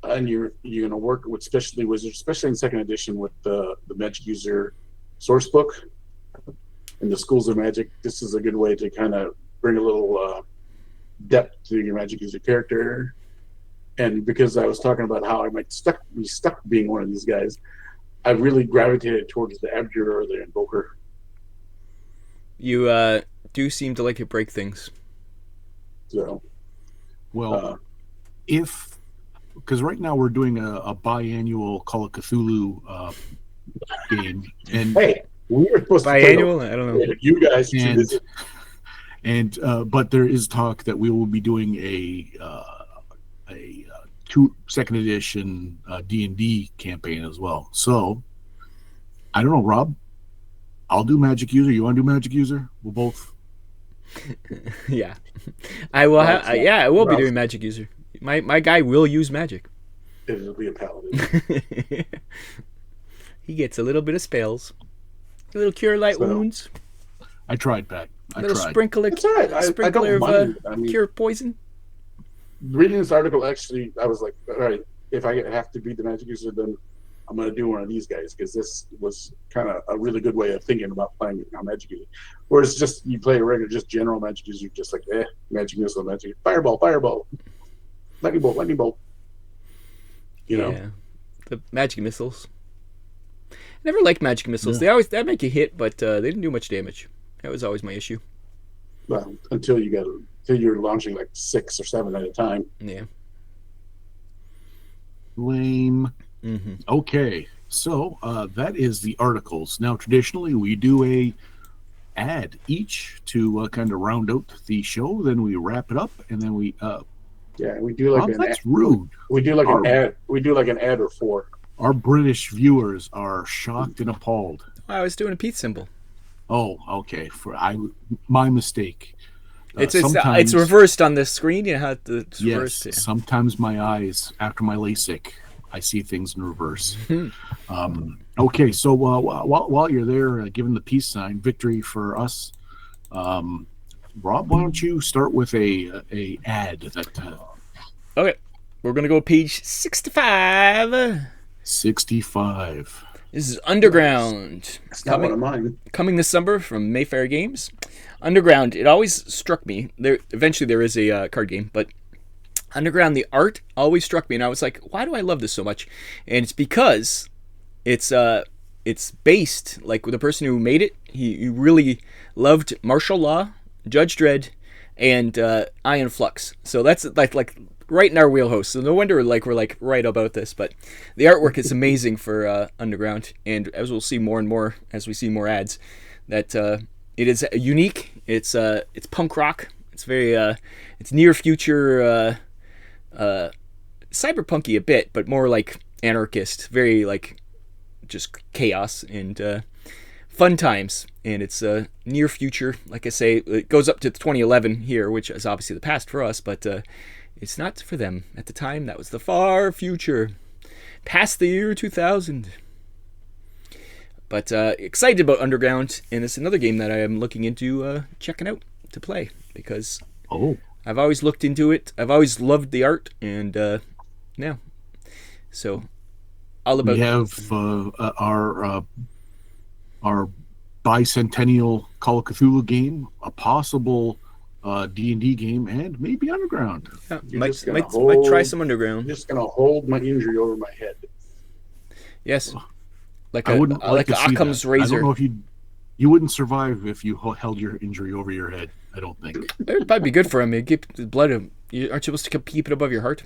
Speaker 2: and you're going to work with specialty wizards, especially in second edition with the Magic User source book and the Schools of Magic, this is a good way to kind of bring a little depth to your Magic User character. And because I was talking about how I might be stuck being one of these guys, I really gravitated towards the Abjurer or the Invoker.
Speaker 3: You do seem to like to break things.
Speaker 2: So,
Speaker 1: Well, because right now we're doing a biannual Call of Cthulhu game, and
Speaker 2: hey, we were supposed to play
Speaker 3: Biannual? I don't know.
Speaker 2: you guys to
Speaker 1: And-
Speaker 2: visit.
Speaker 1: but there is talk that we will be doing a second edition D&D campaign as well. So I don't know, Rob. I'll do Magic User. You want to do Magic User? We'll both.
Speaker 3: Yeah, I will. I will be
Speaker 2: Ralph.
Speaker 3: doing Magic User. My guy will use magic.
Speaker 2: It'll be a paladin.
Speaker 3: He gets a little bit of spells, a little cure light
Speaker 2: So-
Speaker 3: wounds,
Speaker 1: I tried, Pat.
Speaker 3: a
Speaker 1: I
Speaker 3: little
Speaker 1: tried.
Speaker 3: sprinkler,
Speaker 2: It's all right. I
Speaker 3: sprinkler
Speaker 2: don't
Speaker 3: of
Speaker 2: mind. I mean,
Speaker 3: cure poison.
Speaker 2: reading this article, actually, I was like, all right, if I have to be the Magic User, then I'm going to do one of these guys, because this was kind of a really good way of thinking about playing Magic User. Whereas just you play a regular, just general Magic User, just like, Magic Missile, Magic Fireball, Lightning Bolt. You know?
Speaker 3: Yeah, the magic missiles. I never liked magic missiles. They make you hit, but they didn't do much damage. That was always my issue.
Speaker 2: Well, until you're launching like 6 or 7 at a time.
Speaker 3: Yeah.
Speaker 1: Lame.
Speaker 3: Mm-hmm.
Speaker 1: Okay, so that is the articles. Now, traditionally, we do a ad each to kind of round out the show. Then we wrap it up, and then we.
Speaker 2: Yeah, we do like
Speaker 1: Rob,
Speaker 2: an ad.
Speaker 1: that's rude.
Speaker 2: We do like
Speaker 1: Our
Speaker 2: an ad. We do like an ad or four.
Speaker 1: our British viewers are shocked and appalled.
Speaker 3: I was doing a peace symbol.
Speaker 1: Oh, okay. My mistake.
Speaker 3: It's
Speaker 1: sometimes
Speaker 3: reversed on the screen. You know how it's
Speaker 1: yes.
Speaker 3: reversed. Yeah.
Speaker 1: Sometimes my eyes, after my LASIK, I see things in reverse. Okay, so while you're there, giving the peace sign, victory for us. Rob, why don't you start with a ad that
Speaker 3: Okay, we're gonna go page 65.
Speaker 1: 65.
Speaker 3: This is Underground.
Speaker 2: It's not one of mine.
Speaker 3: Coming this summer from Mayfair Games. Underground. It always struck me. Eventually, there is a card game, but Underground, the art always struck me, and I was like, why do I love this so much? And it's because it's based, like, the person who made it, he really loved martial law, Judge Dredd, and Iron Flux. So that's like right in our wheelhouse. So no wonder we're right about this. But the artwork is amazing for Underground, and as we'll see more and more as we see more ads, that it is unique. It's punk rock. It's very it's near future cyberpunky a bit, but more like anarchist. Very like just chaos and fun times. And it's near future. Like I say, it goes up to 2011 here, which is obviously the past for us, but it's not for them. At the time, that was the far future. Past the year 2000. But excited about Underground, and it's another game that I am looking into checking out to play, because I've always looked into it. I've always loved the art, and yeah. So, all about...
Speaker 1: We have our bicentennial Call of Cthulhu game, a possible D&D game, and maybe Underground.
Speaker 3: Yeah, might try some Underground.
Speaker 2: I'm just gonna hold my injury over my head.
Speaker 3: Yes, like
Speaker 1: I wouldn't like to see
Speaker 3: Occam's
Speaker 1: that.
Speaker 3: razor.
Speaker 1: I don't know if you wouldn't survive if you held your injury over your head. I don't think
Speaker 3: it would probably be good for him. You keep the blood. Aren't you supposed to keep it above your heart?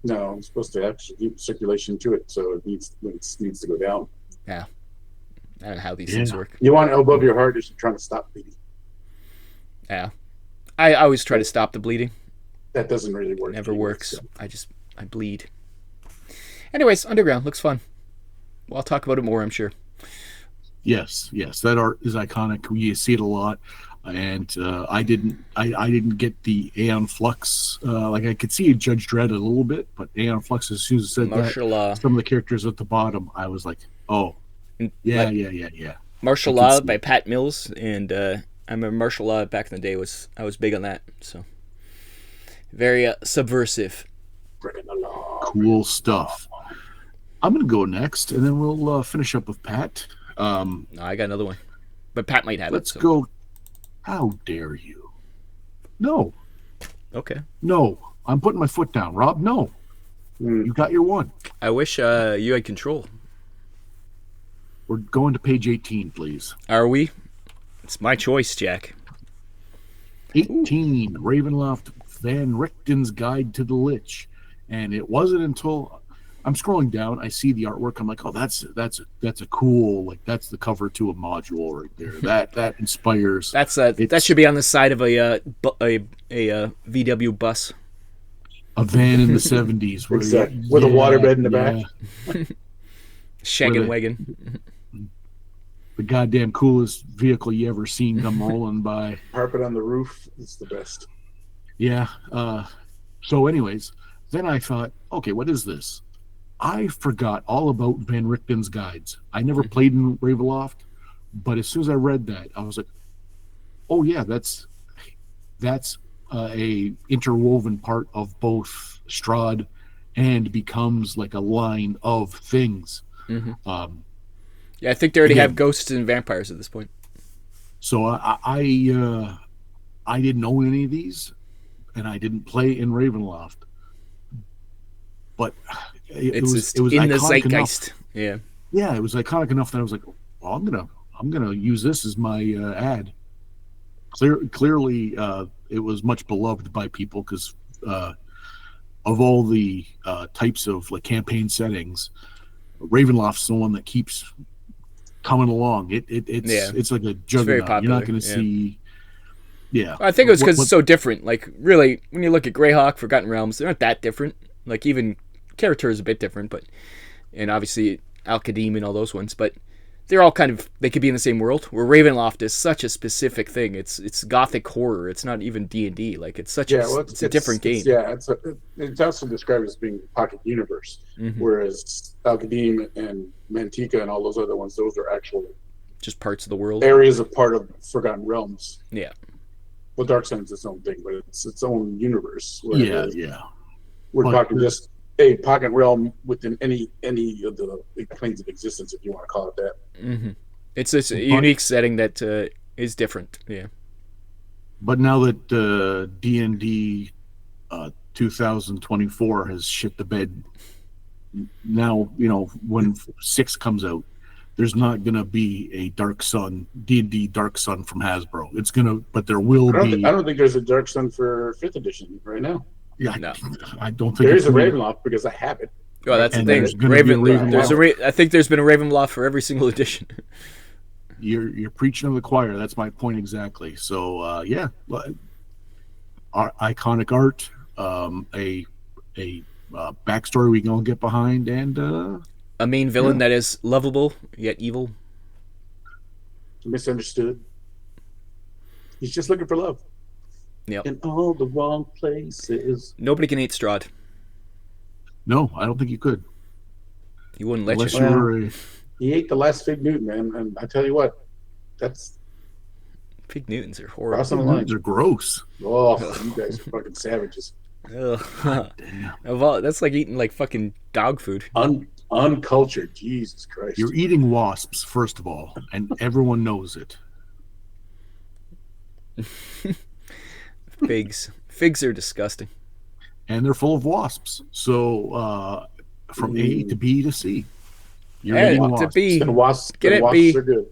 Speaker 2: No, I'm supposed to actually keep circulation to it, so it needs to go down.
Speaker 3: Yeah, I don't know how these things work.
Speaker 2: You want it above your heart if you're trying to stop bleeding.
Speaker 3: Yeah, I always try to stop the bleeding.
Speaker 2: That doesn't really work.
Speaker 3: Never works. So. I bleed. Anyways, Underground looks fun. Well, I'll talk about it more, I'm sure.
Speaker 1: Yes, that art is iconic. You see it a lot, and I didn't get the Aeon Flux. Like I could see Judge Dredd a little bit, but Aeon Flux, as soon as it said
Speaker 3: martial law.
Speaker 1: Some of the characters at the bottom, I was like, oh, yeah.
Speaker 3: Martial Law by Pat Mills, and I remember Martial Law back in the day I was big on that. So very subversive.
Speaker 1: Cool stuff. I'm gonna go next, and then we'll finish up with Pat.
Speaker 3: No, I got another one, but Pat might have
Speaker 1: let's
Speaker 3: it.
Speaker 1: Let's go. How dare you? No.
Speaker 3: Okay.
Speaker 1: No, I'm putting my foot down, Rob. No, you got your one.
Speaker 3: I wish you had control.
Speaker 1: We're going to page 18, please.
Speaker 3: Are we? It's my choice, Jack.
Speaker 1: 18, Ravenloft Van Richten's Guide to the Lich, and it wasn't until I'm scrolling down, I see the artwork. I'm like, oh, that's a cool, like that's the cover to a module right there. That inspires.
Speaker 3: That should be on the side of a VW bus.
Speaker 1: A van in the 70s,
Speaker 2: with a waterbed in the back.
Speaker 3: Shaggin' wagon.
Speaker 1: The goddamn coolest vehicle you ever seen come rolling by.
Speaker 2: Carpet on the roof is the best.
Speaker 1: Yeah. So, anyways, then I thought, okay, what is this? I forgot all about Van Richten's guides. I never played in Ravenloft, but as soon as I read that, I was like, oh yeah, that's a interwoven part of both Strahd and becomes like a line of things.
Speaker 3: Mm-hmm. Yeah, I think they already have ghosts and vampires at this point.
Speaker 1: So I didn't own any of these, and I didn't play in Ravenloft, but it was
Speaker 3: in the
Speaker 1: Enough.
Speaker 3: zeitgeist.
Speaker 1: Yeah, it was iconic enough that I was like, well, I'm gonna use this as my ad. Clearly, it was much beloved by people because of all the types of like campaign settings, Ravenloft's the one that keeps coming along. It's like a
Speaker 3: very
Speaker 1: juggernaut. You're not
Speaker 3: popular,
Speaker 1: going to
Speaker 3: yeah.
Speaker 1: see. Yeah,
Speaker 3: I think it was because
Speaker 1: What-
Speaker 3: it's so different. Like, really, when you look at Greyhawk, Forgotten Realms, they're not that different. Like, even character is a bit different, but and obviously Al-Qadim and all those ones, but they're all kind of, they could be in the same world. Where Ravenloft is such a specific thing. It's gothic horror. It's not even D&D. Like, it's such it's a different game.
Speaker 2: It's also described as being pocket universe, whereas Al-Qadim and Mantica and all those other ones, those are actual
Speaker 3: Just parts of the world.
Speaker 2: areas of part of Forgotten Realms.
Speaker 3: Yeah.
Speaker 2: Well, Dark Sun's its own thing, but it's its own universe.
Speaker 1: Yeah.
Speaker 2: We're
Speaker 1: But-
Speaker 2: talking just a pocket realm within any of the planes of existence, if you want to call it that.
Speaker 3: Mm-hmm. It's a unique setting that is different. Yeah.
Speaker 1: But now that D&D 2024 has shit the bed, now when 6 comes out, there's not gonna be a Dark Sun D&D Dark Sun from Hasbro. It's gonna, but there will be.
Speaker 2: I don't think there's a Dark Sun for 5th edition right now.
Speaker 1: Yeah,
Speaker 3: No.
Speaker 1: I don't think
Speaker 2: There
Speaker 1: it's
Speaker 2: is a
Speaker 1: gonna-
Speaker 2: Ravenloft because I have it.
Speaker 3: Well, that's
Speaker 1: And
Speaker 3: the thing.
Speaker 1: there's gonna be a Ravenloft.
Speaker 3: I think there's been a Ravenloft for every single edition.
Speaker 1: You're preaching to the choir. That's my point exactly. So yeah, iconic art, a backstory we can all get behind, and
Speaker 3: A main villain that is lovable yet evil.
Speaker 2: Misunderstood. He's just looking for love.
Speaker 3: Yep.
Speaker 2: In all the wrong places.
Speaker 3: Nobody can hate Strahd.
Speaker 1: no, I don't think you could.
Speaker 3: He wouldn't let
Speaker 1: Unless
Speaker 3: you.
Speaker 1: you were a,
Speaker 2: He ate the last Fig Newton, man. And I tell you what, that's
Speaker 3: Pig Newtons are horrible.
Speaker 2: crossing the line.
Speaker 1: they're gross.
Speaker 2: Oh, you guys are fucking savages.
Speaker 3: Ugh.
Speaker 1: Damn.
Speaker 3: That's like eating like fucking dog food.
Speaker 2: Uncultured. Jesus Christ.
Speaker 1: You're eating wasps, first of all, and everyone knows it.
Speaker 3: Figs. Figs are disgusting.
Speaker 1: And they're full of wasps. So from A to B to C, you're
Speaker 3: And
Speaker 1: eating
Speaker 3: to
Speaker 1: wasps.
Speaker 3: B.
Speaker 2: And wasps,
Speaker 3: Get it,
Speaker 2: wasps
Speaker 3: B.
Speaker 2: are good.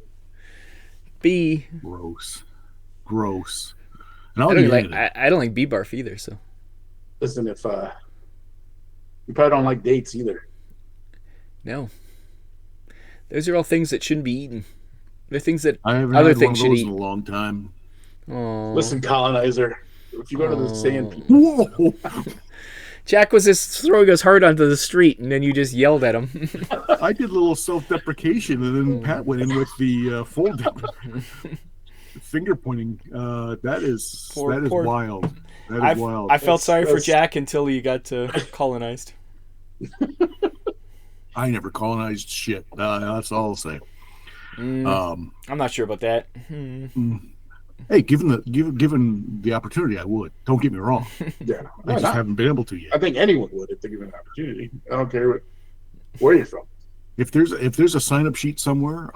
Speaker 3: B.
Speaker 1: Gross. And I'll
Speaker 3: I don't
Speaker 1: eat
Speaker 3: like.
Speaker 1: it.
Speaker 3: I don't like bee barf either. So
Speaker 2: Listen, if you probably don't like dates either.
Speaker 3: no. Those are all things that shouldn't be eaten. They're things that
Speaker 1: I haven't
Speaker 3: other
Speaker 1: had one
Speaker 3: things
Speaker 1: of
Speaker 3: should
Speaker 1: those
Speaker 3: eat.
Speaker 1: in a long time.
Speaker 3: Oh.
Speaker 2: Listen, colonizer. If you go to the sand people,
Speaker 1: Whoa!
Speaker 3: Jack was just throwing us hard onto the street, and then you just yelled at him.
Speaker 1: I did a little self-deprecation, and then Pat went in with the full finger pointing. That is
Speaker 3: Poor-
Speaker 1: wild. That is wild.
Speaker 3: I felt sorry for
Speaker 2: that's-
Speaker 3: Jack until he got colonized.
Speaker 1: I never colonized shit. That's all I'll say.
Speaker 3: I'm not sure about that.
Speaker 1: Hey, given the opportunity, I would. Don't get me wrong.
Speaker 2: yeah.
Speaker 1: I just haven't been able to yet.
Speaker 2: I think anyone would if they given an opportunity. I don't care where you're from.
Speaker 1: If there's a sign up sheet somewhere,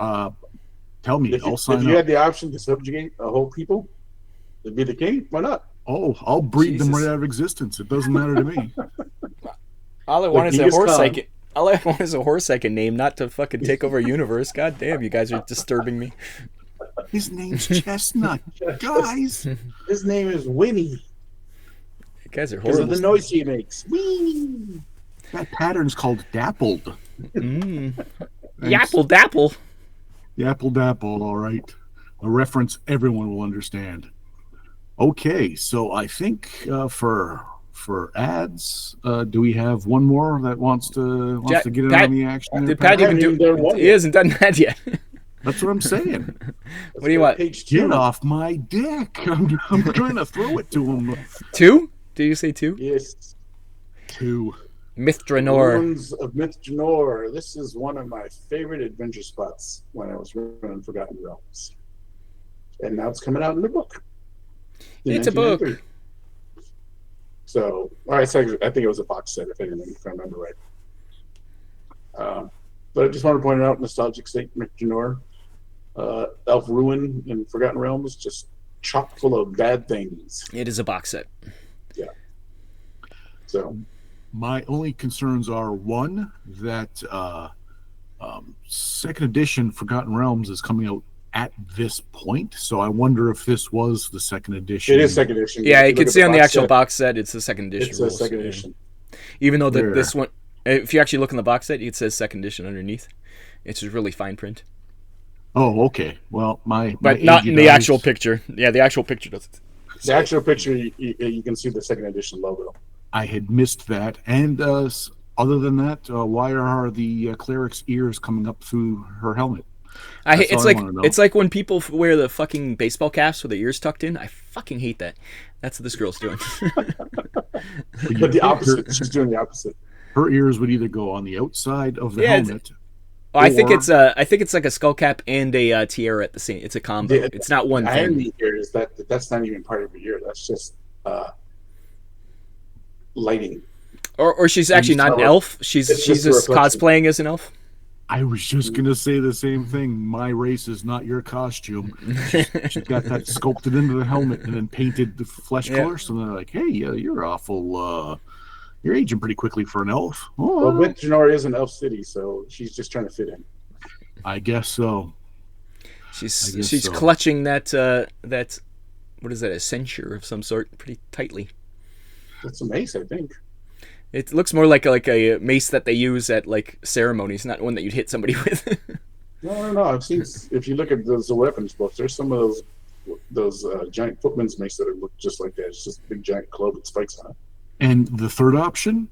Speaker 1: tell me. I'll
Speaker 2: If
Speaker 1: sign
Speaker 2: you
Speaker 1: up.
Speaker 2: had the option to subjugate a whole people, to be the king, why not?
Speaker 1: Oh, I'll breed them
Speaker 3: Jesus.
Speaker 1: right out of existence. It doesn't matter to me.
Speaker 3: All I want is a
Speaker 2: Genghis
Speaker 3: horse
Speaker 2: Khan.
Speaker 3: I can. All I want is a horse I can name, not to fucking take over a universe. God damn, you guys are disturbing me.
Speaker 1: His name's Chestnut, guys.
Speaker 2: His name is Winnie
Speaker 3: You guys are
Speaker 2: because of
Speaker 3: horrible.
Speaker 2: the noise he makes. Whee!
Speaker 1: That pattern's called dappled.
Speaker 3: Yapple dapple.
Speaker 1: Yapple dapple. All right, a reference everyone will understand. Okay, so I think for ads, do we have one more that wants to get in
Speaker 3: Pat-
Speaker 1: on the action? there,
Speaker 3: Did Pat
Speaker 2: I
Speaker 3: even
Speaker 2: haven't
Speaker 3: do?
Speaker 2: even done one
Speaker 3: He
Speaker 2: yet.
Speaker 3: hasn't done that yet.
Speaker 1: That's what I'm saying.
Speaker 3: What do you want?
Speaker 2: Page 2.
Speaker 1: Get off my dick! I'm trying to throw it to him.
Speaker 3: 2? Did you say 2?
Speaker 2: Yes.
Speaker 1: 2.
Speaker 3: Mithranor.
Speaker 2: Ruins of Mithranor. This is one of my favorite adventure spots when I was running Forgotten Realms. And now it's coming out in the book. in
Speaker 3: It's a book.
Speaker 2: 1993. So, all right, so I think it was a box set, if anything, if I remember right. But I just want to point it out, nostalgic state, Mithranor. Elf Ruin in Forgotten Realms, just chock full of bad things.
Speaker 3: It is a box set.
Speaker 2: So,
Speaker 1: My only concerns are one that second edition Forgotten Realms is coming out at this point, so I wonder if this was the second edition.
Speaker 2: it is second edition.
Speaker 3: Yeah,
Speaker 2: If
Speaker 3: you can
Speaker 2: look at
Speaker 3: see on the
Speaker 2: box
Speaker 3: actual
Speaker 2: set,
Speaker 3: box set, it's the second edition.
Speaker 2: It's a
Speaker 3: rules.
Speaker 2: second
Speaker 3: Yeah.
Speaker 2: edition.
Speaker 3: Even though
Speaker 1: Rare.
Speaker 3: this one, if you actually look in the box set, it says second edition underneath. It's just really fine print,
Speaker 1: Oh, okay. Well, my
Speaker 3: but not in
Speaker 1: aged
Speaker 3: the
Speaker 1: eyes-
Speaker 3: actual picture. Yeah, the actual picture doesn't.
Speaker 2: The actual picture, you can see the second edition logo.
Speaker 1: I had missed that. And other than that, why are the cleric's ears coming up through her helmet? That's
Speaker 3: It's
Speaker 1: all I
Speaker 3: like
Speaker 1: wanna know.
Speaker 3: it's like when people wear the fucking baseball caps with their ears tucked in. I fucking hate that. That's what this girl's doing.
Speaker 2: But the opposite. She's doing the opposite.
Speaker 1: Her ears would either go on the outside of the
Speaker 3: Yeah, it's-
Speaker 1: helmet.
Speaker 3: I think
Speaker 1: Or-
Speaker 3: it's like a skull cap and a tiara at the same. It's a combo.
Speaker 2: Yeah,
Speaker 3: It's not one
Speaker 2: I
Speaker 3: thing.
Speaker 2: the ears. That's not even part of her ear. That's just lighting.
Speaker 3: Or she's actually not an elf. She's
Speaker 2: It's just a
Speaker 3: just
Speaker 2: reflection.
Speaker 3: cosplaying as an elf.
Speaker 1: I was just gonna say the same thing. My race is not your costume. She's got that sculpted into the helmet and then painted the flesh
Speaker 3: Yeah.
Speaker 1: color. So they're like, "Hey, you're awful. You're aging pretty quickly for an elf."
Speaker 2: Well,
Speaker 1: Oh,
Speaker 2: Wittenor is an elf city, so she's just trying to fit in.
Speaker 1: I guess so.
Speaker 3: She's
Speaker 1: I guess
Speaker 3: she's
Speaker 1: so.
Speaker 3: clutching that what is that, a censure of some sort pretty tightly.
Speaker 2: That's a mace, I think.
Speaker 3: It looks more like a mace that they use at like ceremonies, not one that you'd hit somebody with.
Speaker 2: No. I've seen. If you look at those weapons books, there's some of those giant footman's mace that look just like that. It's just a big giant club with spikes on it.
Speaker 1: And the third option,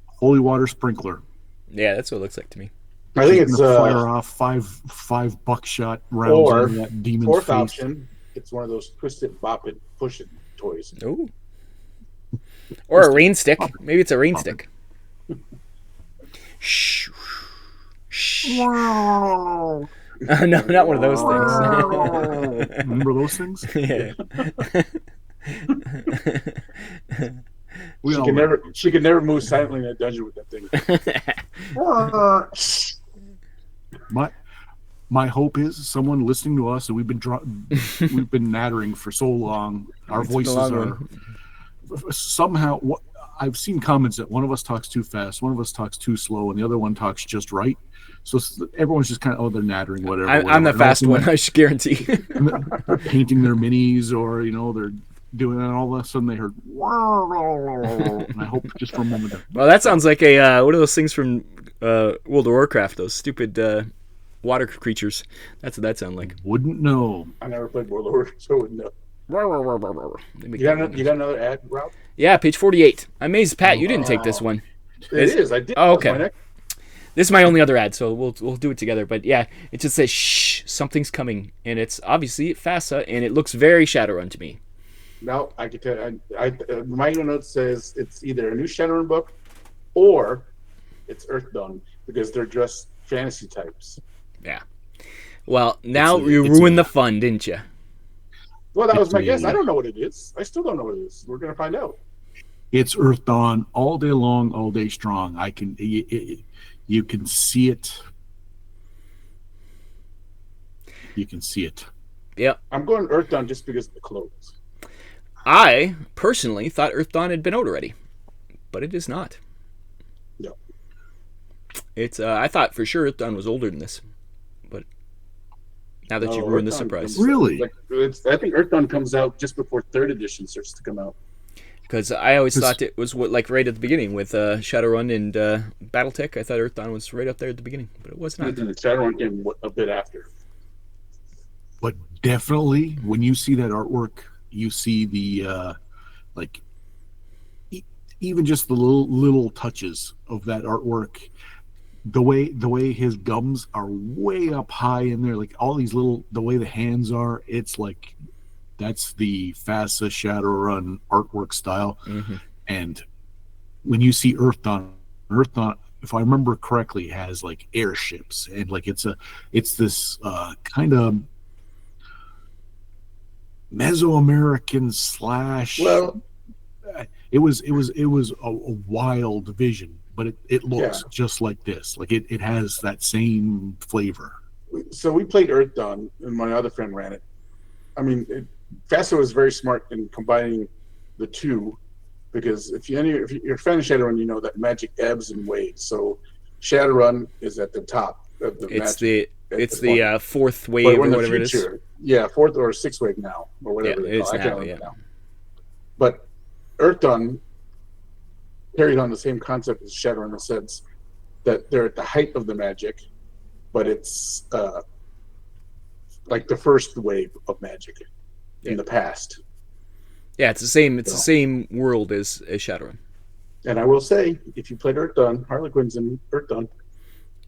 Speaker 1: holy water sprinkler.
Speaker 3: Yeah, that's what it looks like to me.
Speaker 2: I think
Speaker 1: She's
Speaker 2: it's
Speaker 1: gonna fire off five buckshot rounds
Speaker 2: or
Speaker 1: into that demon's
Speaker 2: fourth
Speaker 1: face.
Speaker 2: option. It's one of those twist it, bop it, push it toys.
Speaker 3: Ooh. Or a rain stick. Maybe it's a rain stick. Shh. Shh. No, not one of those things.
Speaker 1: Remember those things?
Speaker 3: Yeah.
Speaker 1: We
Speaker 2: She
Speaker 1: all
Speaker 2: can
Speaker 1: remember
Speaker 2: never.
Speaker 1: those.
Speaker 2: She can never move silently in a dungeon with that thing.
Speaker 1: My hope is someone listening to us, and we've been nattering for so long. Our
Speaker 3: It's been a
Speaker 1: voices
Speaker 3: long
Speaker 1: are somehow. I've seen comments that one of us talks too fast, one of us talks too slow, and the other one talks just right. So everyone's just kind of they're nattering whatever.
Speaker 3: I'm the
Speaker 1: whatever.
Speaker 3: fast
Speaker 1: And all
Speaker 3: one, I should guarantee.
Speaker 1: they're painting their minis, or they're doing it, and all of a sudden they heard. And I hope just for a moment.
Speaker 3: Well, that sounds like a one of those things from World of Warcraft. Those stupid water creatures. That's what that sounds like.
Speaker 1: Wouldn't know.
Speaker 2: I never played World of Warcraft, so I wouldn't know.
Speaker 3: They make
Speaker 2: You got another ad, Rob?
Speaker 3: Yeah, page 48. I'm amazed, Pat, you didn't take this one.
Speaker 2: It is. I did.
Speaker 3: Oh,
Speaker 2: That's
Speaker 3: okay.
Speaker 2: my next-
Speaker 3: This is my only other ad, so we'll do it together. But yeah, it just says shh, something's coming, and it's obviously FASA, and it looks very Shadowrun to me.
Speaker 2: No, I can tell. My note says it's either a new Shadowrun book, or it's Earthdawn because they're just fantasy types.
Speaker 3: Yeah. Well, now
Speaker 1: It's a-
Speaker 3: you
Speaker 1: it's
Speaker 3: ruined
Speaker 1: a-
Speaker 3: the fun, didn't you?
Speaker 2: Well, that was
Speaker 1: It's
Speaker 2: my guess.
Speaker 1: a-
Speaker 2: I don't know what it is. I still don't know what it is. We're gonna find out.
Speaker 1: It's Earth Dawn all day long, all day strong. You can see it. You can see it.
Speaker 3: Yep.
Speaker 2: I'm going Earthdawn just because of the clothes.
Speaker 3: I personally thought Earthdawn had been out already, but it is not.
Speaker 2: No.
Speaker 3: It's I thought for sure Earthdawn was older than this, but now that you
Speaker 2: No,
Speaker 3: ruined the
Speaker 2: Earthdawn
Speaker 3: surprise,
Speaker 2: comes-
Speaker 1: Really?
Speaker 2: I think Earthdawn comes out just before third edition starts to come out.
Speaker 3: because I always
Speaker 1: 'Cause-
Speaker 3: thought it was like right at the beginning with Shadowrun and BattleTech. I thought Earthdawn was right up there at the beginning, but it was not.
Speaker 2: And the Shadowrun came a bit after.
Speaker 1: But definitely, when you see that artwork, you see the like even just the little touches of that artwork. The way his gums are way up high in there, like all these the way the hands are, it's like that's the FASA Shadowrun artwork style.
Speaker 3: Mm-hmm.
Speaker 1: And when you see Earthdawn, if I remember correctly, has like airships and like it's this kind of Mesoamerican slash.
Speaker 2: Well,
Speaker 1: it was a wild vision, but it looks
Speaker 2: Yeah.
Speaker 1: just like this. Like it has that same flavor.
Speaker 2: so we played Earthdawn, and my other friend ran it. I mean, FASA was very smart in combining the two, because if you're a fan of Shadowrun, you know that magic ebbs and waves. So Shadowrun is at the top of the
Speaker 3: It's
Speaker 2: magic.
Speaker 3: the fourth
Speaker 2: But
Speaker 3: wave or
Speaker 2: in the
Speaker 3: whatever it is.
Speaker 2: future, yeah, fourth or sixth wave now, or whatever
Speaker 3: Yeah,
Speaker 2: they
Speaker 3: it's
Speaker 2: call it. I can't
Speaker 3: now,
Speaker 2: remember
Speaker 3: yeah.
Speaker 2: now. But Earthdawn, carries on the same concept as Shadow in the sense that they're at the height of the magic, but it's like the first wave of magic in the past.
Speaker 3: Yeah, it's the same. It's the same world as Shadowrun.
Speaker 2: And I will say, if you played Earthdawn, Harlequin's in Earthdawn.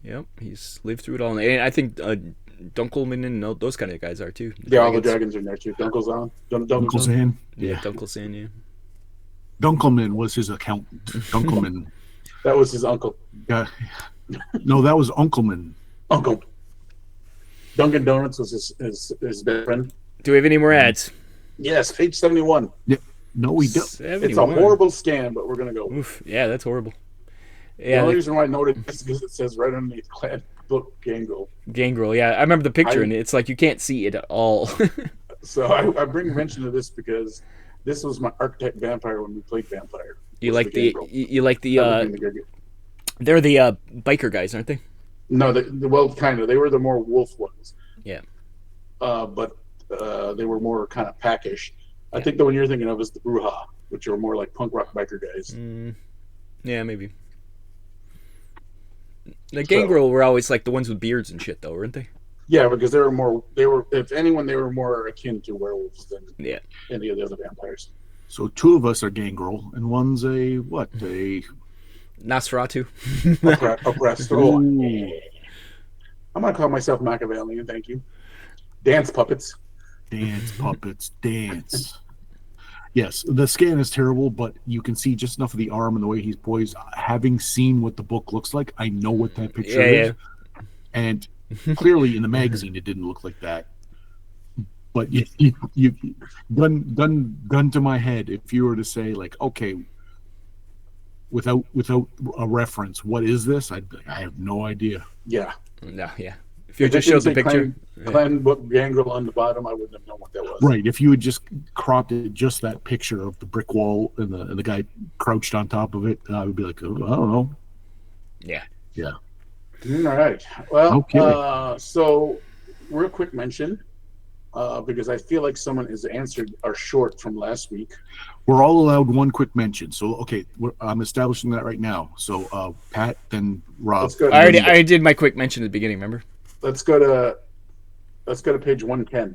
Speaker 3: Yep, he's lived through it all, and I think Dunkelman and those kind of guys are too.
Speaker 2: Yeah, all the dragons are in there too. Dunkelzahn.
Speaker 1: Dunkelzahn.
Speaker 3: Yeah, Dunkelzahn. Yeah.
Speaker 1: Dunkelman was his accountant. Dunkelman.
Speaker 2: That was his uncle.
Speaker 1: Yeah. No, that was Uncleman.
Speaker 2: Uncle. Dunkin' Donuts was his best friend.
Speaker 3: Do we have any more ads?
Speaker 2: Yes, page 71.
Speaker 1: Yeah. No, we don't.
Speaker 3: 71.
Speaker 2: It's a horrible scam, but we're going to go.
Speaker 3: Oof, yeah, that's horrible.
Speaker 2: The
Speaker 3: Yeah,
Speaker 2: only reason why I noted this is because it says right underneath Clan Book Gangrel.
Speaker 3: Gangrel. Yeah, I remember the picture, and it's like you can't see it at all.
Speaker 2: So I bring mention to this because this was my archetype vampire when we played vampire.
Speaker 3: you
Speaker 2: Was
Speaker 3: like the
Speaker 2: Gangrel.
Speaker 3: you like the
Speaker 2: That would be the
Speaker 3: they're the biker guys, aren't they?
Speaker 2: No, well, kind of. They were the more wolf ones.
Speaker 3: Yeah.
Speaker 2: But they were more kind of packish. I think the one you're thinking of is the Bruja, which are more like punk rock biker guys.
Speaker 3: Yeah, maybe. The Gangrel were always like the ones with beards and shit, though, weren't they?
Speaker 2: Yeah, because they were if anyone, they were more akin to werewolves than any of the other vampires.
Speaker 1: So two of us are Gangrel, and one's a what? A
Speaker 3: Nosferatu.
Speaker 2: Oppressed. Oh, I'm gonna call myself Machiavellian. Thank you. Dance puppets.
Speaker 1: dance puppets, dance. Yes, the scan is terrible, but you can see just enough of the arm and the way he's poised. Having seen what the book looks like, I know what that picture is. And clearly in the magazine, it didn't look like that. But you gun to my head, if you were to say, like, okay, without a reference, what is this? I have no idea.
Speaker 2: Yeah.
Speaker 3: No, yeah. If you just showed the picture.
Speaker 2: Clan Book Gangrel on the bottom, I wouldn't have known what that was.
Speaker 1: Right. If you had just cropped it, just that picture of the brick wall and the guy crouched on top of it, I would be like, oh, I don't know.
Speaker 3: Yeah.
Speaker 1: Yeah.
Speaker 2: All right. Well,
Speaker 1: Okay.
Speaker 2: So real quick mention, because I feel like someone has answered our short from last week.
Speaker 1: We're all allowed one quick mention. So, okay, I'm establishing that right now. So, Pat, then Rob.
Speaker 2: Let's go.
Speaker 3: I already did my quick mention at the beginning, remember?
Speaker 2: Let's go to page 110.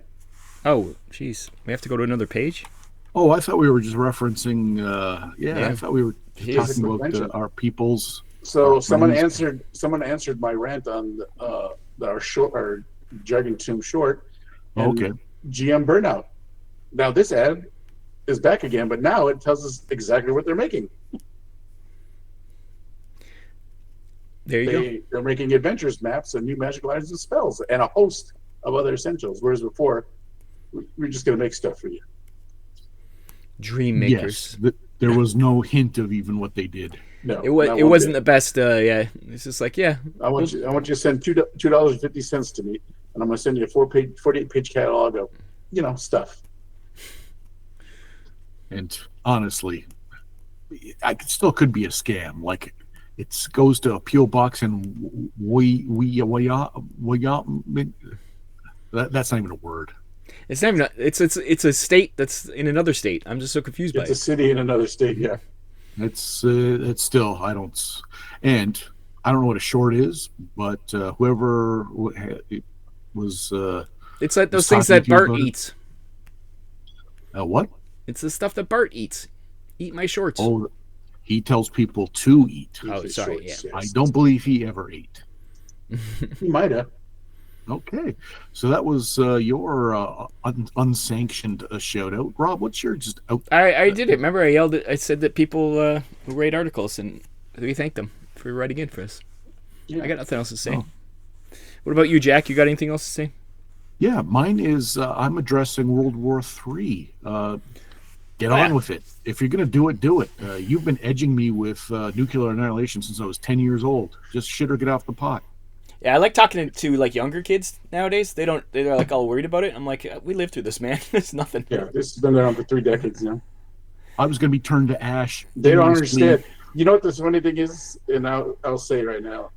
Speaker 3: Oh, jeez. We have to go to another page?
Speaker 1: Oh, I thought we were just referencing.
Speaker 3: Yeah.
Speaker 1: I thought we were
Speaker 2: Here's
Speaker 1: talking
Speaker 2: a quick
Speaker 1: about
Speaker 2: mention.
Speaker 1: our people's.
Speaker 2: So someone
Speaker 1: friends.
Speaker 2: answered my rant on our Dragon Tomb short. And
Speaker 1: Okay.
Speaker 2: GM Burnout. Now this ad is back again, but now it tells us exactly what they're making.
Speaker 3: There you go.
Speaker 2: They're making adventures maps and new magical items and spells and a host of other essentials. Whereas before, we're just going to make stuff for you.
Speaker 3: Dream makers.
Speaker 1: Yes. There was no hint of even what they did.
Speaker 2: No,
Speaker 3: It was.
Speaker 2: not
Speaker 3: It
Speaker 2: one
Speaker 3: wasn't
Speaker 2: bit.
Speaker 3: the best. Yeah. It's just like, yeah.
Speaker 2: I want you to send $2.50 to me, and I'm going to send you a 48-page catalog of, stuff.
Speaker 1: And honestly, I still could be a scam. Like, it goes to a PO box and that's not even a word.
Speaker 3: It's not even. It's a state that's in another state. I'm just so confused by
Speaker 2: It's a
Speaker 3: it.
Speaker 2: city in another state. Yeah.
Speaker 1: It's still I don't know what a short is, but whoever was
Speaker 3: It's like those
Speaker 1: was
Speaker 3: things
Speaker 1: talking
Speaker 3: that
Speaker 1: to you
Speaker 3: Bart
Speaker 1: about it?
Speaker 3: eats.
Speaker 1: What?
Speaker 3: It's the stuff that Bart eats. Eat my shorts.
Speaker 1: Oh, he tells people to eat.
Speaker 3: Oh,
Speaker 2: Usually
Speaker 3: sorry,
Speaker 2: shorts,
Speaker 3: yeah.
Speaker 2: yes.
Speaker 1: I don't believe he ever ate.
Speaker 2: He might have.
Speaker 1: Okay, so that was your unsanctioned shout out. Rob, what's your just out?
Speaker 3: I did it. Remember, I yelled it. I said that people who rate articles, and we thank them for writing in for us.
Speaker 2: Yeah.
Speaker 3: I got nothing else to say.
Speaker 1: Oh.
Speaker 3: What about you, Jack? You got anything else to say?
Speaker 1: Yeah, mine is I'm addressing World War III. Get on with it. If you're gonna do it, do it. You've been edging me with nuclear annihilation since I was 10 years old. Just shit or get off the pot.
Speaker 3: Yeah, I like talking to like younger kids nowadays. They're like all worried about it. I'm like, we lived through this, man. It's nothing.
Speaker 2: Yeah, this has been around for 3 decades now.
Speaker 1: I was gonna be turned to ash.
Speaker 2: They don't
Speaker 1: endlessly.
Speaker 2: understand. You know what this funny thing is? And I'll say right now,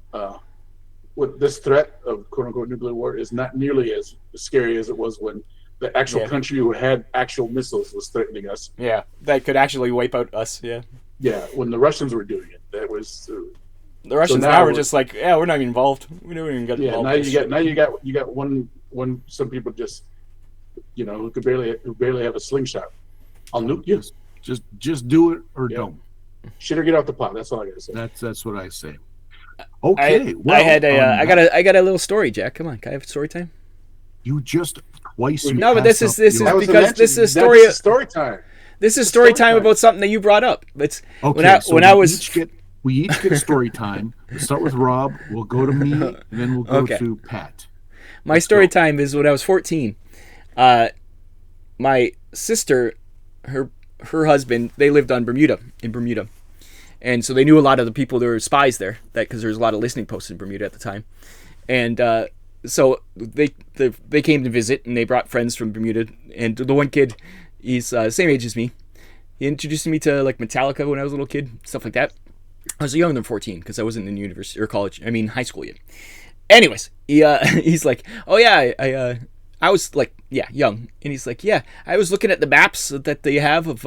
Speaker 2: with this threat of quote unquote nuclear war is not nearly as scary as it was when the actual country who had actual missiles was threatening us.
Speaker 3: Yeah, that could actually wipe out us. Yeah.
Speaker 2: Yeah, when the Russians were doing it, that was.
Speaker 3: The Russians
Speaker 2: now
Speaker 3: now are
Speaker 2: we're-
Speaker 3: just like, yeah, we're not even involved. We don't even get
Speaker 2: Yeah,
Speaker 3: involved.
Speaker 2: now
Speaker 3: in this shit.
Speaker 2: you got one some people just who barely have a slingshot. I'll nuke you.
Speaker 1: Just do it or
Speaker 2: Yeah.
Speaker 1: don't.
Speaker 2: Shit or get off the pot. That's all I gotta say.
Speaker 1: That's what I say. Okay, well,
Speaker 3: I had a,
Speaker 1: on that,
Speaker 3: I got a little story, Jack. Come on, can I have story time?
Speaker 1: you just twice. You
Speaker 3: No, but this
Speaker 1: passed
Speaker 3: is
Speaker 1: up
Speaker 2: That
Speaker 1: your-
Speaker 2: was the
Speaker 3: because
Speaker 2: mention.
Speaker 3: this is
Speaker 2: That's story time.
Speaker 3: This is
Speaker 2: story
Speaker 3: story time
Speaker 2: time.
Speaker 3: about something that you brought up. It's
Speaker 1: Okay,
Speaker 3: when I was
Speaker 1: we each get story time. We'll start with Rob. We'll go to me, and then we'll go
Speaker 3: Okay.
Speaker 1: to Pat.
Speaker 3: my story
Speaker 1: go.
Speaker 3: time is when I was 14. My sister, her husband, they lived in Bermuda, and so they knew a lot of the people. There were spies there, because there was a lot of listening posts in Bermuda at the time, and so they came to visit, and they brought friends from Bermuda. And the one kid, he's same age as me. He introduced me to like Metallica when I was a little kid, stuff like that. I was younger than 14 because I wasn't in university or college. I mean, high school yet. Anyways, he's like, oh yeah, I was like, yeah, young, and he's like, yeah, I was looking at the maps that they have of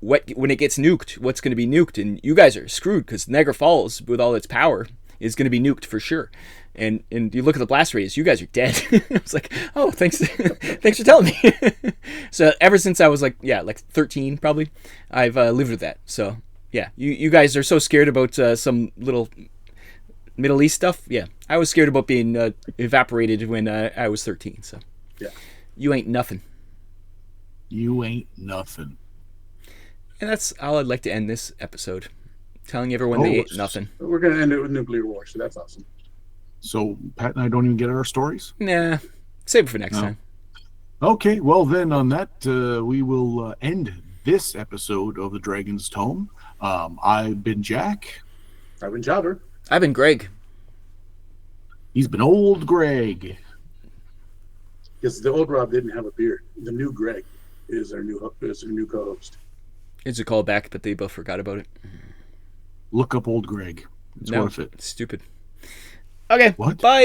Speaker 3: when it gets nuked, what's going to be nuked, and you guys are screwed because Niagara Falls, with all its power, is going to be nuked for sure. And you look at the blast radius, you guys are dead. I was like, oh, thanks, thanks for telling me. So ever since I was like 13 probably, I've lived with that. So yeah, you guys are so scared about some little Middle East stuff. Yeah, I was scared about being evaporated when I was 13. So
Speaker 2: Yeah.
Speaker 3: you ain't nothing.
Speaker 1: You ain't nothing.
Speaker 3: And that's how I'd like to end this episode, telling everyone they ain't nothing.
Speaker 2: We're gonna end it with nuclear war, so that's awesome.
Speaker 1: So Pat and I don't even get our stories.
Speaker 3: Nah, save it for next time.
Speaker 1: Okay, well then on that we will end this episode of the Dragon's Tome. I've been Jack.
Speaker 2: I've been Jobber.
Speaker 3: I've been Greg.
Speaker 1: He's been old Greg.
Speaker 2: Because the old Rob didn't have a beard. The new Greg is our new co-host.
Speaker 3: It's a callback, but they both forgot about it.
Speaker 1: Look up old Greg. It's
Speaker 3: No,
Speaker 1: worth it.
Speaker 3: it's stupid. Okay,
Speaker 1: What?
Speaker 3: bye.